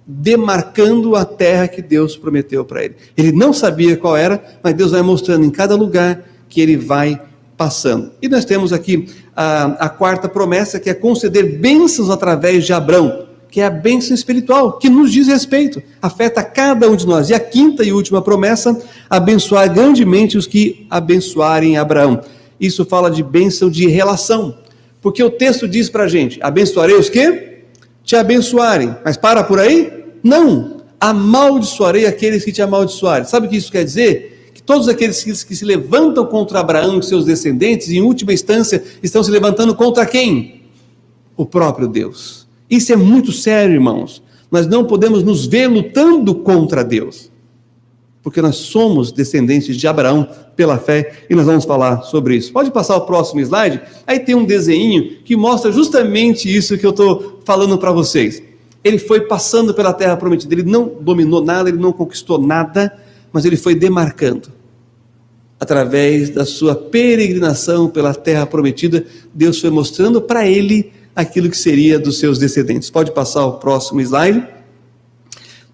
Demarcando a terra que Deus prometeu para ele. Ele não sabia qual era, mas Deus vai mostrando em cada lugar que ele vai passando. E nós temos aqui a quarta promessa, que é conceder bênçãos através de Abrão, que é a bênção espiritual, que nos diz respeito, afeta cada um de nós. E a quinta e última promessa, abençoar grandemente os que abençoarem Abraão. Isso fala de bênção de relação, porque o texto diz para a gente, abençoarei os que te abençoarem, mas para por aí? Não, amaldiçoarei aqueles que te amaldiçoarem. Sabe o que isso quer dizer? Que todos aqueles que se levantam contra Abraão e seus descendentes, em última instância, estão se levantando contra quem? O próprio Deus. Isso é muito sério, irmãos. Nós não podemos nos ver lutando contra Deus, porque nós somos descendentes de Abraão pela fé, e nós vamos falar sobre isso. Pode passar o próximo slide? Aí tem um desenho que mostra justamente isso que eu estou falando para vocês. ele foi passando pela terra prometida. Ele não dominou nada, ele não conquistou nada, mas ele foi demarcando. Através da sua peregrinação pela terra prometida, Deus foi mostrando para ele aquilo que seria dos seus descendentes. Pode passar o próximo slide.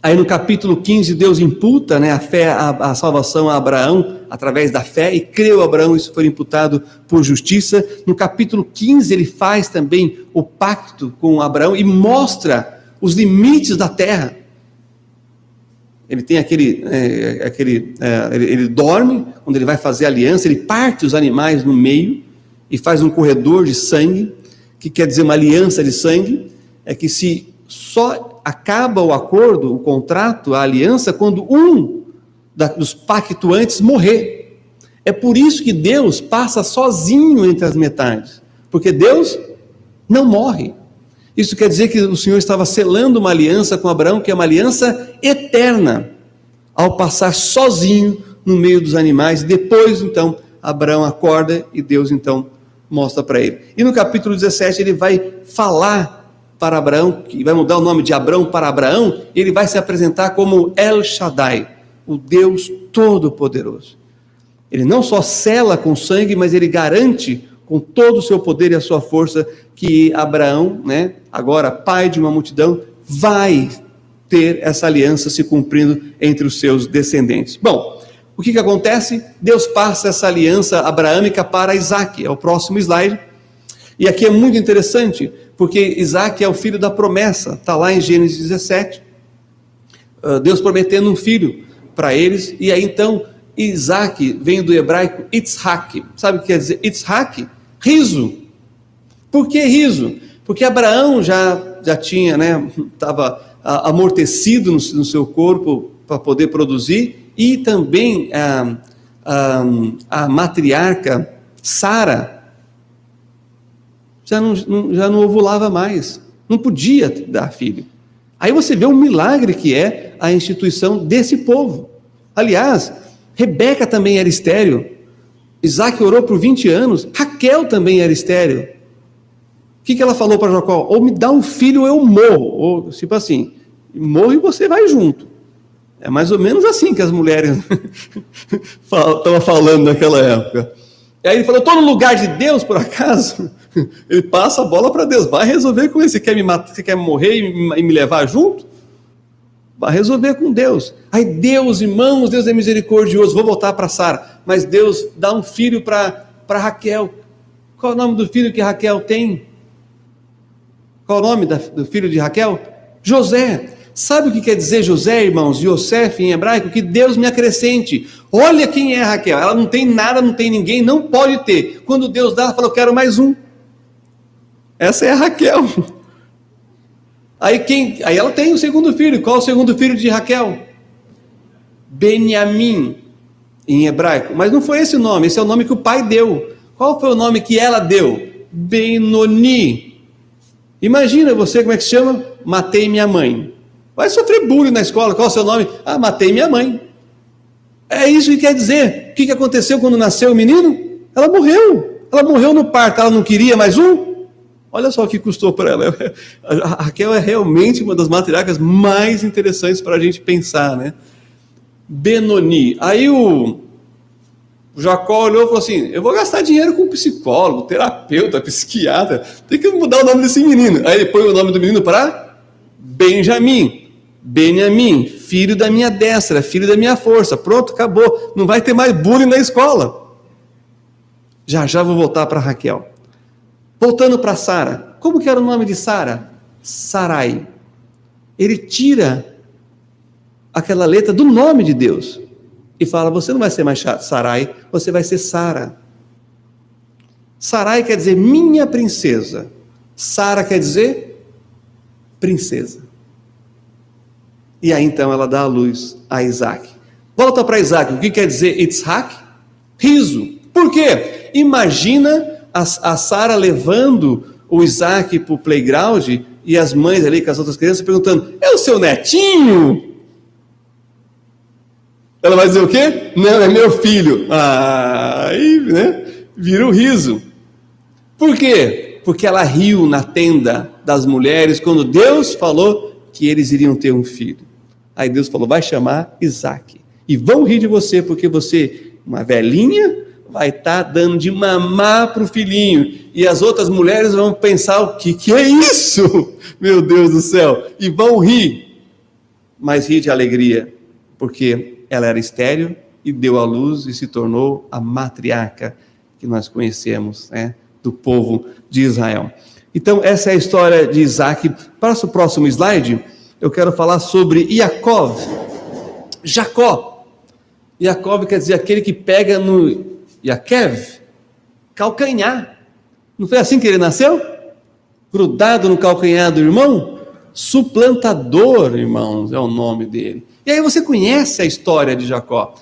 Aí no capítulo 15, Deus imputa, né, a fé, a salvação a Abraão, através da fé, e creu Abraão, isso foi imputado por justiça. No capítulo 15, ele faz também o pacto com Abraão e mostra os limites da terra. Ele tem ele dorme, quando ele vai fazer aliança, ele parte os animais no meio e faz um corredor de sangue, que quer dizer uma aliança de sangue, é que se só acaba o acordo, o contrato, a aliança, quando um dos pactuantes morrer. É por isso que Deus passa sozinho entre as metades, porque Deus não morre. Isso quer dizer que o Senhor estava selando uma aliança com Abraão, que é uma aliança eterna, ao passar sozinho no meio dos animais. Depois, então, Abraão acorda e Deus, então, mostra para ele. E no capítulo 17, ele vai falar para Abraão, que vai mudar o nome de Abrão para Abraão, e ele vai se apresentar como El Shaddai, o Deus Todo-Poderoso. Ele não só sela com sangue, mas ele garante com todo o seu poder e a sua força que Abraão, né, agora pai de uma multidão, vai ter essa aliança se cumprindo entre os seus descendentes. Bom, o que acontece? Deus passa essa aliança abraâmica para Isaac, é o próximo slide. E aqui é muito interessante, porque Isaac é o filho da promessa, está lá em Gênesis 17, Deus prometendo um filho para eles, e aí então Isaac vem do hebraico Itzhak. Sabe o que quer dizer Itzhak? Riso. Por que riso? Porque Abraão já tinha, né, estava amortecido no seu corpo para poder produzir, e também a matriarca Sara já não ovulava mais, não podia dar filho. Aí você vê o milagre que é a instituição desse povo. Aliás, Rebeca também era estéril, Isaac orou por 20 anos, Raquel também era estéril. O que ela falou para Jacó? Ou me dá um filho ou eu morro, ou tipo assim, morro e você vai junto. É mais ou menos assim que as mulheres estavam falando naquela época. E aí ele falou, estou no lugar de Deus, por acaso? Ele passa a bola para Deus, vai resolver com ele. Você quer me matar, você quer morrer e me levar junto? Vai resolver com Deus. Aí Deus, irmãos, Deus é misericordioso. Vou voltar para Sara, mas Deus dá um filho para Raquel. Qual é o nome do filho que Raquel tem? Qual é o nome do filho de Raquel? José. Sabe o que quer dizer José, irmãos? Yosef em hebraico? Que Deus me acrescente. Olha quem é Raquel. Ela não tem nada, não tem ninguém, não pode ter. Quando Deus dá, ela fala, eu quero mais um. Essa é a Raquel. Aí ela tem o segundo filho. Qual é o segundo filho de Raquel? Benjamim, em hebraico. Mas não foi esse o nome, esse é o nome que o pai deu. Qual foi o nome que ela deu? Benoni. Imagina você, como é que se chama? Matei minha mãe. Vai sofrer bullying na escola. Qual é o seu nome? Ah, matei minha mãe. É isso que quer dizer. O que aconteceu quando nasceu o menino? Ela morreu. Ela morreu no parto. Ela não queria mais um? Olha só o que custou para ela. A Raquel é realmente uma das matriarcas mais interessantes para a gente pensar, né? Benoni. Aí o Jacó olhou e falou assim, eu vou gastar dinheiro com psicólogo, terapeuta, psiquiatra, tem que mudar o nome desse menino. Aí ele põe o nome do menino para Benjamim, filho da minha destra, filho da minha força. Pronto, acabou. Não vai ter mais bullying na escola. Já vou voltar para Raquel. Voltando para Sara. Como que era o nome de Sara? Sarai. Ele tira aquela letra do nome de Deus e fala, você não vai ser mais Sarai, você vai ser Sara. Sarai quer dizer minha princesa. Sara quer dizer princesa. E aí então ela dá a luz a Isaac. Volta para Isaac. O que quer dizer Itzhak? Riso. Por quê? Imagina a Sara levando o Isaac para o playground e as mães ali com as outras crianças perguntando, é o seu netinho? Ela vai dizer o quê? Não, é meu filho. Aí, né? Vira o riso. Por quê? Porque ela riu na tenda das mulheres quando Deus falou que eles iriam ter um filho. Aí Deus falou, vai chamar Isaac. E vão rir de você, porque você, uma velhinha, vai estar dando de mamar para o filhinho. E as outras mulheres vão pensar, o que é isso? Meu Deus do céu. E vão rir. Mas rir de alegria, porque ela era estéril e deu à luz e se tornou a matriarca que nós conhecemos, né, do povo de Israel. Então, essa é a história de Isaac. Para o próximo slide, eu quero falar sobre Yaakov. Jacó. Yaakov quer dizer aquele que pega no Yakev, calcanhar. Não foi assim que ele nasceu? Grudado no calcanhar do irmão? Suplantador, irmãos, é o nome dele. E aí você conhece a história de Jacó.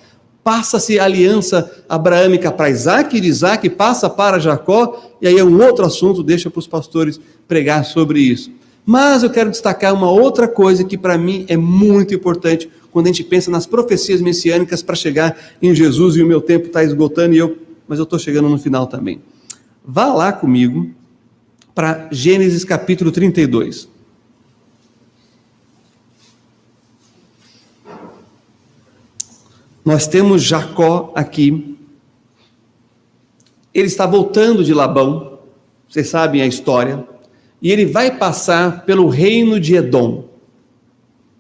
Passa-se a aliança abraâmica para Isaac, e de Isaac passa para Jacó, e aí é um outro assunto, deixa para os pastores pregar sobre isso. Mas eu quero destacar uma outra coisa que para mim é muito importante quando a gente pensa nas profecias messiânicas para chegar em Jesus, e o meu tempo está esgotando, mas eu estou chegando no final também. Vá lá comigo para Gênesis capítulo 32. Nós temos Jacó aqui. Ele está voltando de Labão, vocês sabem a história, e ele vai passar pelo reino de Edom.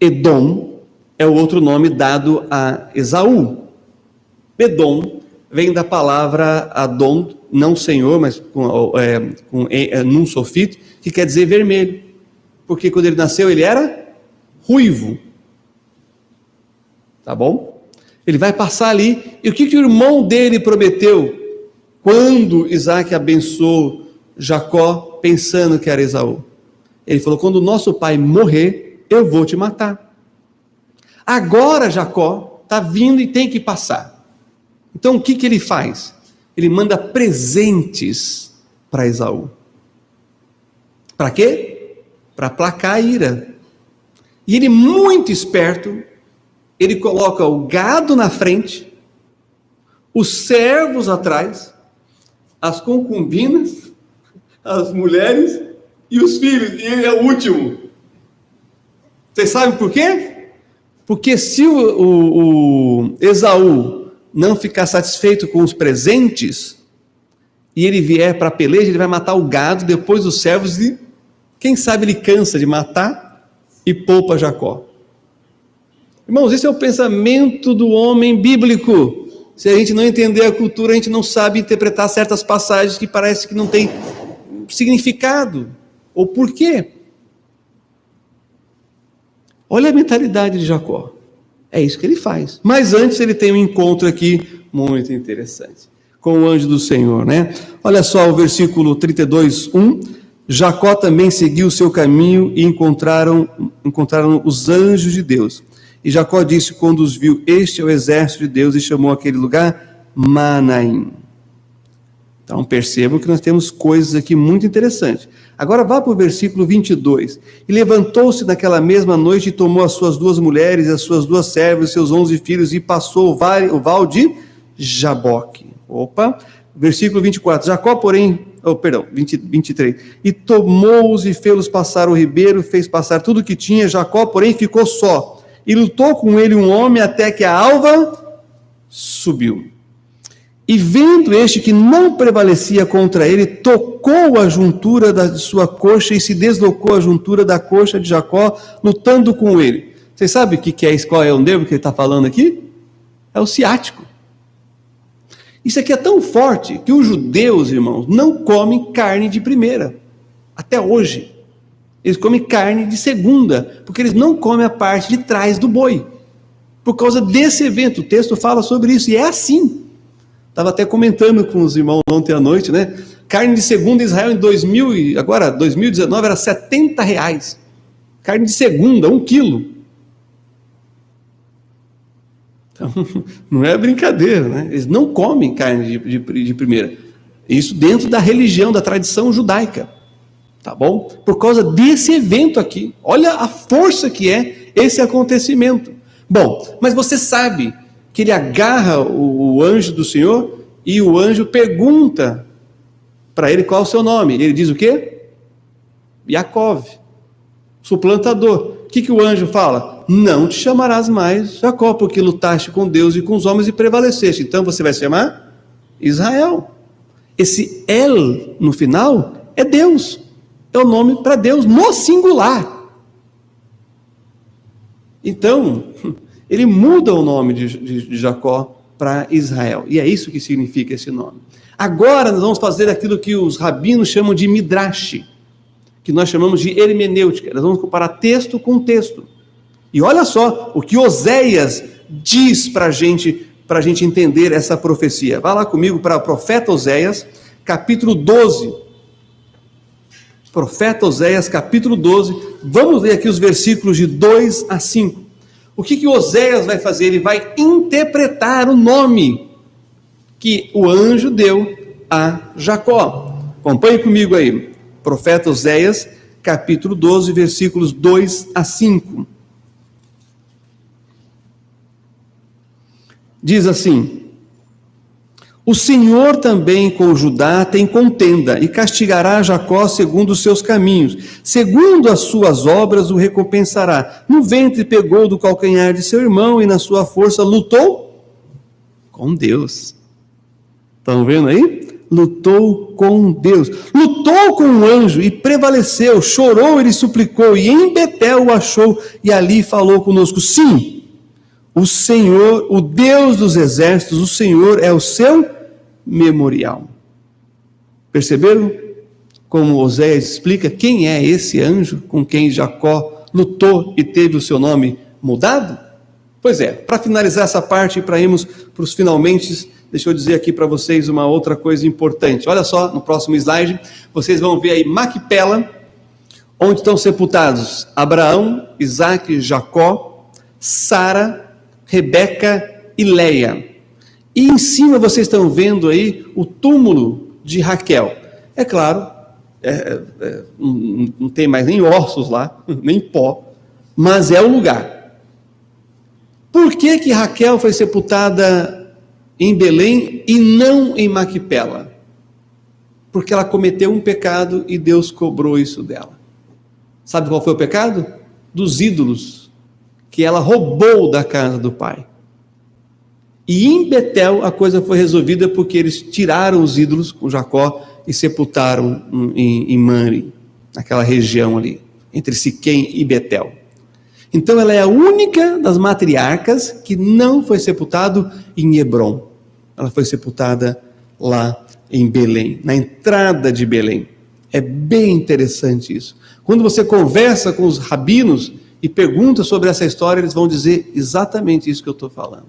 Edom é o outro nome dado a Esaú. Edom vem da palavra Adon, não senhor, mas num sofito, que quer dizer vermelho, porque quando ele nasceu ele era ruivo. Tá bom? Ele vai passar ali, e o que o irmão dele prometeu quando Isaac abençoou Jacó, pensando que era Esaú? Ele falou, quando o nosso pai morrer, eu vou te matar. Agora Jacó está vindo e tem que passar. Então o que ele faz? Ele manda presentes para Esaú. Para quê? Para aplacar a ira. E ele, muito esperto, ele coloca o gado na frente, os servos atrás, as concubinas, as mulheres e os filhos, e ele é o último. Vocês sabem por quê? Porque se o Esaú não ficar satisfeito com os presentes, e ele vier para a peleja, ele vai matar o gado, depois os servos, e quem sabe ele cansa de matar e poupa Jacó. Irmãos, esse é o pensamento do homem bíblico. Se a gente não entender a cultura, a gente não sabe interpretar certas passagens que parece que não tem significado ou porquê. Olha a mentalidade de Jacó. É isso que ele faz. Mas antes ele tem um encontro aqui muito interessante com o anjo do Senhor, né? Olha só o versículo 32:1. Jacó também seguiu o seu caminho e encontraram os anjos de Deus. E Jacó disse quando os viu, este é o exército de Deus, e chamou aquele lugar Manaim. Então percebam que nós temos coisas aqui muito interessantes. Agora vá para o versículo 22. E levantou-se naquela mesma noite e tomou as suas 2 mulheres, as suas 2 servas, os seus 11 filhos, e passou o val de Jaboque. Versículo 24. Jacó, porém, 23. E tomou-os e fê-los passar o ribeiro, fez passar tudo o que tinha. Jacó, porém, ficou só. E lutou com ele um homem até que a alva subiu. E vendo este que não prevalecia contra ele, tocou a juntura da sua coxa e se deslocou a juntura da coxa de Jacó, lutando com ele. Vocês sabem o que é isso? Qual é o nervo que ele está falando aqui? É o ciático. Isso aqui é tão forte que os judeus, irmãos, não comem carne de primeira. Até hoje. Eles comem carne de segunda, porque eles não comem a parte de trás do boi. Por causa desse evento, o texto fala sobre isso, e é assim. Estava até comentando com os irmãos ontem à noite, né? Carne de segunda em Israel em 2019 era R$70. Carne de segunda, 1 quilo. Então, não é brincadeira, né? Eles não comem carne de primeira. Isso dentro da religião, da tradição judaica. Tá bom? Por causa desse evento aqui. Olha a força que é esse acontecimento. Bom, mas você sabe que ele agarra o anjo do Senhor e o anjo pergunta para ele qual é o seu nome. Ele diz o quê? Yaakov, suplantador. que o anjo fala? Não te chamarás mais Jacó, porque lutaste com Deus e com os homens e prevaleceste. Então você vai se chamar Israel. Esse El no final é Deus. É o nome para Deus no singular. Então, ele muda o nome de Jacó para Israel. E é isso que significa esse nome. Agora nós vamos fazer aquilo que os rabinos chamam de midrash, que nós chamamos de hermenêutica. Nós vamos comparar texto com texto. E olha só o que Oséias diz para a gente entender essa profecia. Vá lá comigo para o profeta Oséias, capítulo 12. Profeta Oséias, capítulo 12. Vamos ler aqui os versículos de 2 a 5. O que Oséias vai fazer? Ele vai interpretar o nome que o anjo deu a Jacó. Acompanhe comigo aí. Profeta Oséias, capítulo 12, versículos 2 a 5. Diz assim: o Senhor também com Judá tem contenda, e castigará Jacó segundo os seus caminhos, segundo as suas obras o recompensará. No ventre pegou do calcanhar de seu irmão, e na sua força lutou com Deus. Estão vendo aí? Lutou com Deus. Lutou com o anjo e prevaleceu. Chorou, ele suplicou, e em Betel o achou, e ali falou conosco. Sim, o Senhor, o Deus dos exércitos, o Senhor é o seu memorial. Perceberam como Oséias explica quem é esse anjo com quem Jacó lutou e teve o seu nome mudado? Pois é, para finalizar essa parte e para irmos para os finalmente, deixa eu dizer aqui para vocês uma outra coisa importante. Olha só, no próximo slide, vocês vão ver aí Macpela, onde estão sepultados Abraão, Isaac, Jacó, Sara, Rebeca e Leia. E em cima vocês estão vendo aí o túmulo de Raquel. É claro, não tem mais nem ossos lá, nem pó, mas é o lugar. Por que Raquel foi sepultada em Belém e não em Macpela? Porque ela cometeu um pecado e Deus cobrou isso dela. Sabe qual foi o pecado? Dos ídolos que ela roubou da casa do pai. E em Betel a coisa foi resolvida porque eles tiraram os ídolos com Jacó e sepultaram em Manre, naquela região ali, entre Siquém e Betel. Então ela é a única das matriarcas que não foi sepultada em Hebrom. Ela foi sepultada lá em Belém, na entrada de Belém. É bem interessante isso. Quando você conversa com os rabinos e pergunta sobre essa história, eles vão dizer exatamente isso que eu estou falando.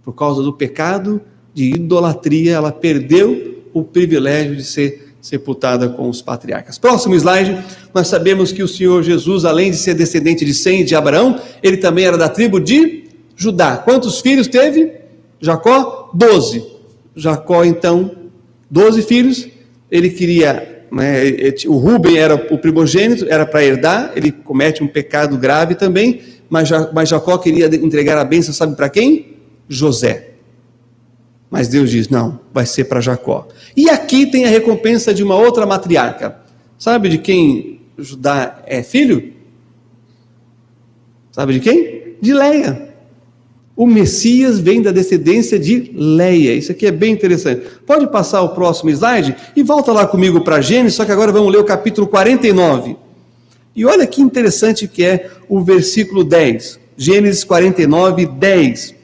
Por causa do pecado de idolatria, ela perdeu o privilégio de ser sepultada com os patriarcas. Próximo slide, nós sabemos que o Senhor Jesus, além de ser descendente de Sem e de Abraão, ele também era da tribo de Judá. Quantos filhos teve Jacó? 12. Jacó, então, 12 filhos. Ele queria, o Rúben era o primogênito, era para herdar, ele comete um pecado grave também, mas Jacó queria entregar a bênção, sabe para quem? José. Mas Deus diz, não, vai ser para Jacó. E aqui tem a recompensa de uma outra matriarca. Sabe de quem Judá é filho? Sabe de quem? De Leia. O Messias vem da descendência de Leia. Isso aqui é bem interessante. Pode passar o próximo slide e volta lá comigo para Gênesis, só que agora vamos ler o capítulo 49. E olha que interessante que é o versículo 10. Gênesis 49, 10.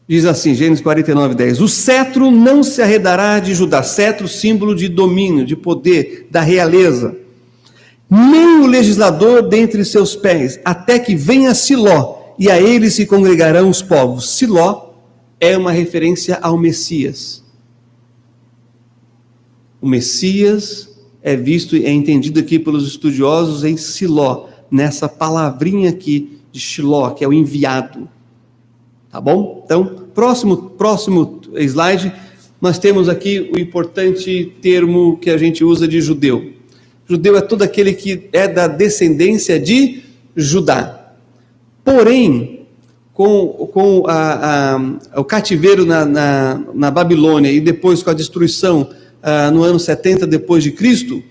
Diz assim, Gênesis 49, 10. O cetro não se arredará de Judá. Cetro, símbolo de domínio, de poder, da realeza. Nem o legislador dentre seus pés, até que venha Siló, e a ele se congregarão os povos. Siló é uma referência ao Messias. O Messias é visto e é entendido aqui pelos estudiosos em Siló, nessa palavrinha aqui de Shiló, que é o enviado. Tá bom? Então, próximo slide, nós temos aqui o importante termo que a gente usa de judeu. Judeu é todo aquele que é da descendência de Judá. Porém, com o cativeiro na Babilônia e depois com a destruição no ano 70 depois de Cristo,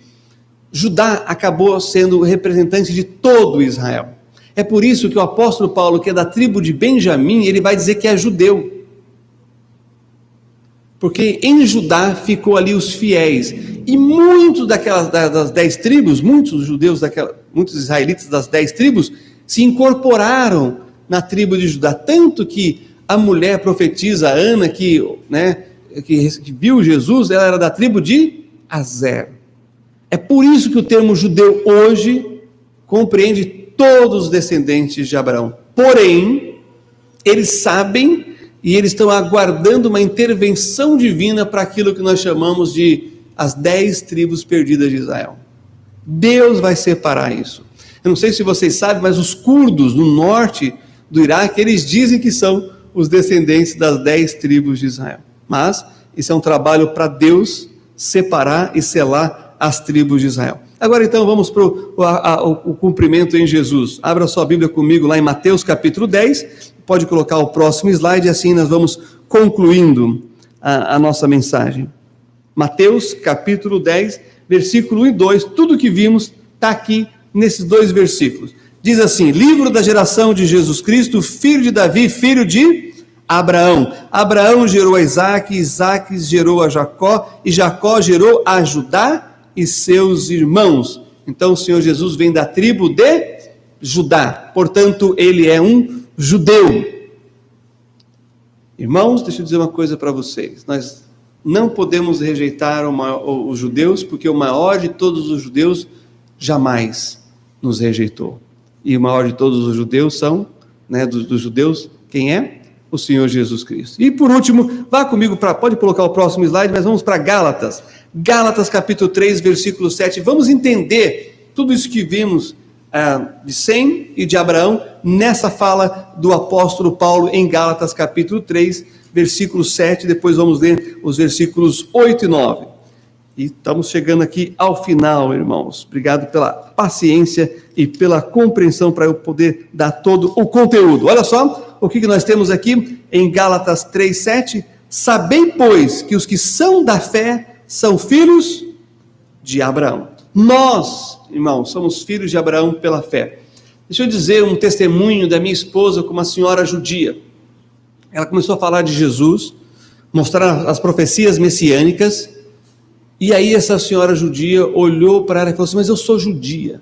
Judá acabou sendo o representante de todo Israel. É por isso que o apóstolo Paulo, que é da tribo de Benjamim, ele vai dizer que é judeu. Porque em Judá ficou ali os fiéis. E muitos das 10 tribos, muitos judeus, muitos israelitas das 10 tribos, se incorporaram na tribo de Judá. Tanto que a mulher profetisa, Ana, que viu Jesus, ela era da tribo de Azer. É por isso que o termo judeu hoje compreende todos os descendentes de Abraão. Porém, eles sabem e eles estão aguardando uma intervenção divina para aquilo que nós chamamos de as 10 tribos perdidas de Israel. Deus vai separar isso. Eu não sei se vocês sabem, mas os curdos no norte do Iraque, eles dizem que são os descendentes das 10 tribos de Israel. Mas isso é um trabalho para Deus separar e selar as tribos de Israel. Agora então vamos para o cumprimento em Jesus. Abra sua Bíblia comigo lá em Mateus capítulo 10. Pode colocar o próximo slide e assim nós vamos concluindo a nossa mensagem. Mateus capítulo 10, versículo 1 e 2. Tudo que vimos está aqui nesses 2 versículos. Diz assim: livro da geração de Jesus Cristo, filho de Davi, filho de Abraão. Abraão gerou a Isaque, Isaque gerou a Jacó, e Jacó gerou a Judá e seus irmãos. Então o Senhor Jesus vem da tribo de Judá, portanto ele é um judeu. Irmãos, deixa eu dizer uma coisa para vocês. Nós não podemos rejeitar os judeus, porque o maior de todos os judeus jamais nos rejeitou. E o maior de todos os judeus dos judeus, quem é? O Senhor Jesus Cristo. E por último, vá comigo pode colocar o próximo slide, mas vamos para Gálatas. Gálatas capítulo 3, versículo 7. Vamos entender tudo isso que vimos de Sem e de Abraão nessa fala do apóstolo Paulo em Gálatas capítulo 3, versículo 7. Depois vamos ler os versículos 8 e 9. E estamos chegando aqui ao final, irmãos. Obrigado pela paciência e pela compreensão para eu poder dar todo o conteúdo. Olha só o que nós temos aqui em Gálatas 3, 7. Sabei, pois, que os que são da fé são filhos de Abraão. Nós, irmãos, somos filhos de Abraão pela fé. Deixa eu dizer um testemunho da minha esposa com uma senhora judia. Ela começou a falar de Jesus, mostrar as profecias messiânicas, e aí essa senhora judia olhou para ela e falou assim: mas eu sou judia,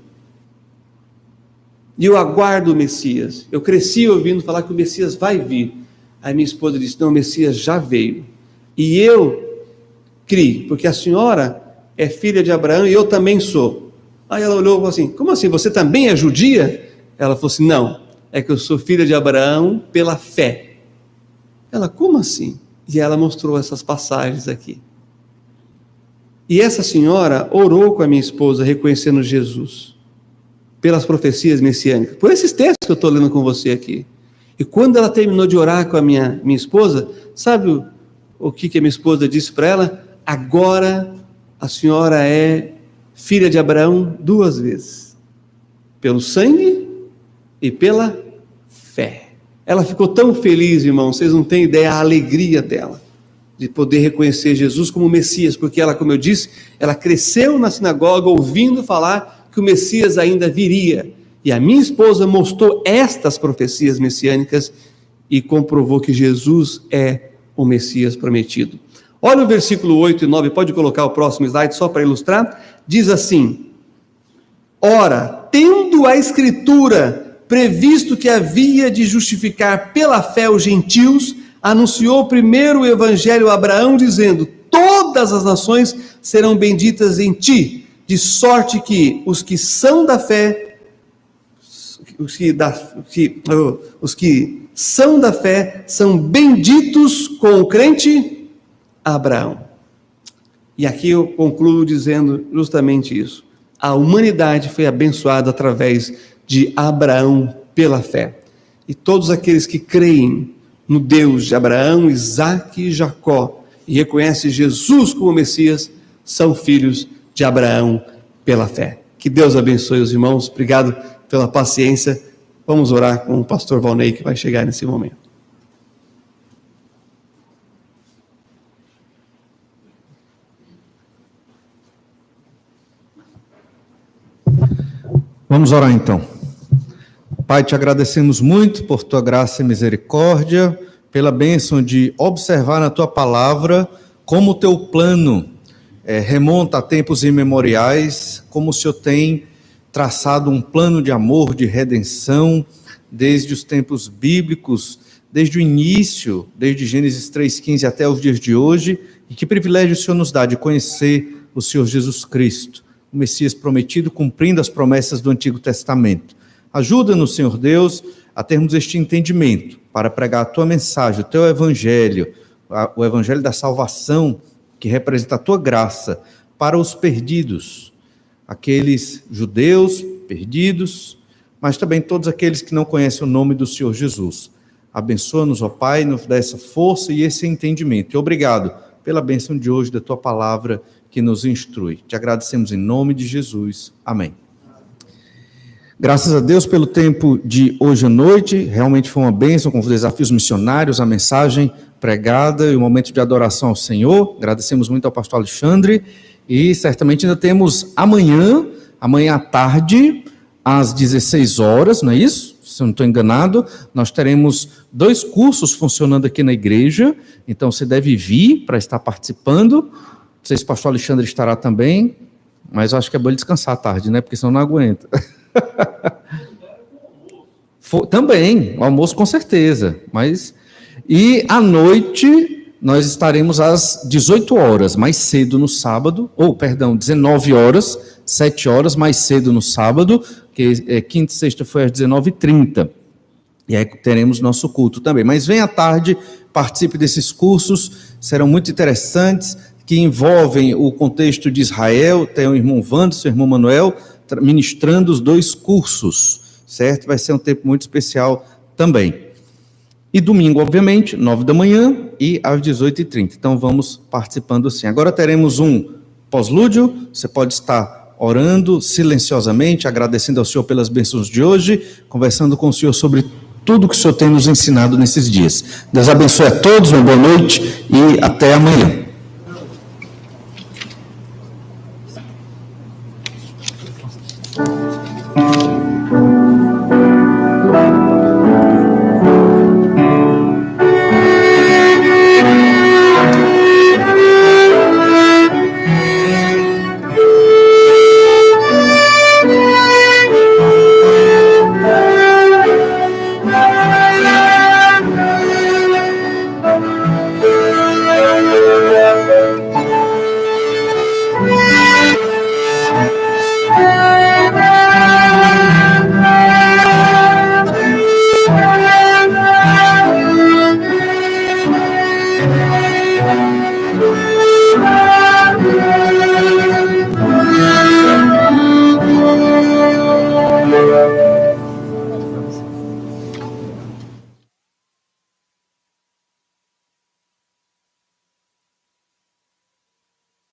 e eu aguardo o Messias. Eu cresci ouvindo falar que o Messias vai vir. Aí minha esposa disse: não, o Messias já veio, e eu criei, porque a senhora é filha de Abraão e eu também sou. Aí ela olhou e falou assim: como assim, você também é judia? Ela falou assim: não, é que eu sou filha de Abraão pela fé. Ela: como assim? E ela mostrou essas passagens aqui. E essa senhora orou com a minha esposa, reconhecendo Jesus, pelas profecias messiânicas, por esses textos que eu estou lendo com você aqui. E quando ela terminou de orar com a minha esposa, sabe o que a minha esposa disse para ela? Agora a senhora é filha de Abraão 2 vezes, pelo sangue e pela fé. Ela ficou tão feliz, irmão, vocês não têm ideia a alegria dela, de poder reconhecer Jesus como Messias, porque ela, como eu disse, ela cresceu na sinagoga ouvindo falar que o Messias ainda viria, e a minha esposa mostrou estas profecias messiânicas e comprovou que Jesus é o Messias prometido. Olha o versículo 8 e 9, pode colocar o próximo slide só para ilustrar. Diz assim: ora, tendo a Escritura previsto que havia de justificar pela fé os gentios, anunciou primeiro o evangelho a Abraão, dizendo: todas as nações serão benditas em ti, de sorte que os que são da fé, os que são da fé são benditos com o crente Abraão. E aqui eu concluo dizendo justamente isso. A humanidade foi abençoada através de Abraão pela fé. E todos aqueles que creem no Deus de Abraão, Isaque e Jacó e reconhecem Jesus como Messias, são filhos de Abraão pela fé. Que Deus abençoe os irmãos. Obrigado pela paciência. Vamos orar com o pastor Valnei, que vai chegar nesse momento. Vamos orar então. Pai, te agradecemos muito por tua graça e misericórdia, pela bênção de observar na tua palavra como o teu plano remonta a tempos imemoriais, como o Senhor tem traçado um plano de amor, de redenção, desde os tempos bíblicos, desde o início, desde Gênesis 3,15 até os dias de hoje, e que privilégio o Senhor nos dá de conhecer o Senhor Jesus Cristo, o Messias prometido, cumprindo as promessas do Antigo Testamento. Ajuda-nos, Senhor Deus, a termos este entendimento para pregar a tua mensagem, o teu evangelho, o evangelho da salvação, que representa a tua graça para os perdidos, aqueles judeus perdidos, mas também todos aqueles que não conhecem o nome do Senhor Jesus. Abençoa-nos, ó Pai, nos dá essa força e esse entendimento. E obrigado pela bênção de hoje da tua palavra que nos instrui. Te agradecemos em nome de Jesus. Amém. Graças a Deus pelo tempo de hoje à noite, realmente foi uma bênção com os desafios missionários, a mensagem pregada e o momento de adoração ao Senhor. Agradecemos muito ao pastor Alexandre e certamente ainda temos amanhã à tarde, às 16 horas, não é isso? Se eu não estou enganado, nós teremos 2 cursos funcionando aqui na igreja, então você deve vir para estar participando. Não sei se o pastor Alexandre estará também, mas eu acho que é bom ele descansar à tarde, né? Porque senão não aguenta. Também, o almoço com certeza, e à noite nós estaremos às 18 horas, mais cedo no sábado, 19 horas, 7 horas, mais cedo no sábado, que quinta e sexta foi às 19h30, e aí teremos nosso culto também, mas venha à tarde, participe desses cursos, serão muito interessantes, que envolvem o contexto de Israel. Tem o irmão Wanderson, o irmão Manuel, ministrando os 2 cursos, certo? Vai ser um tempo muito especial também. E domingo, obviamente, 9 da manhã e às 18h30. Então, vamos participando assim. Agora teremos um pós-lúdio. Você pode estar orando silenciosamente, agradecendo ao Senhor pelas bênçãos de hoje, conversando com o Senhor sobre tudo que o Senhor tem nos ensinado nesses dias. Deus abençoe a todos, uma boa noite e até amanhã.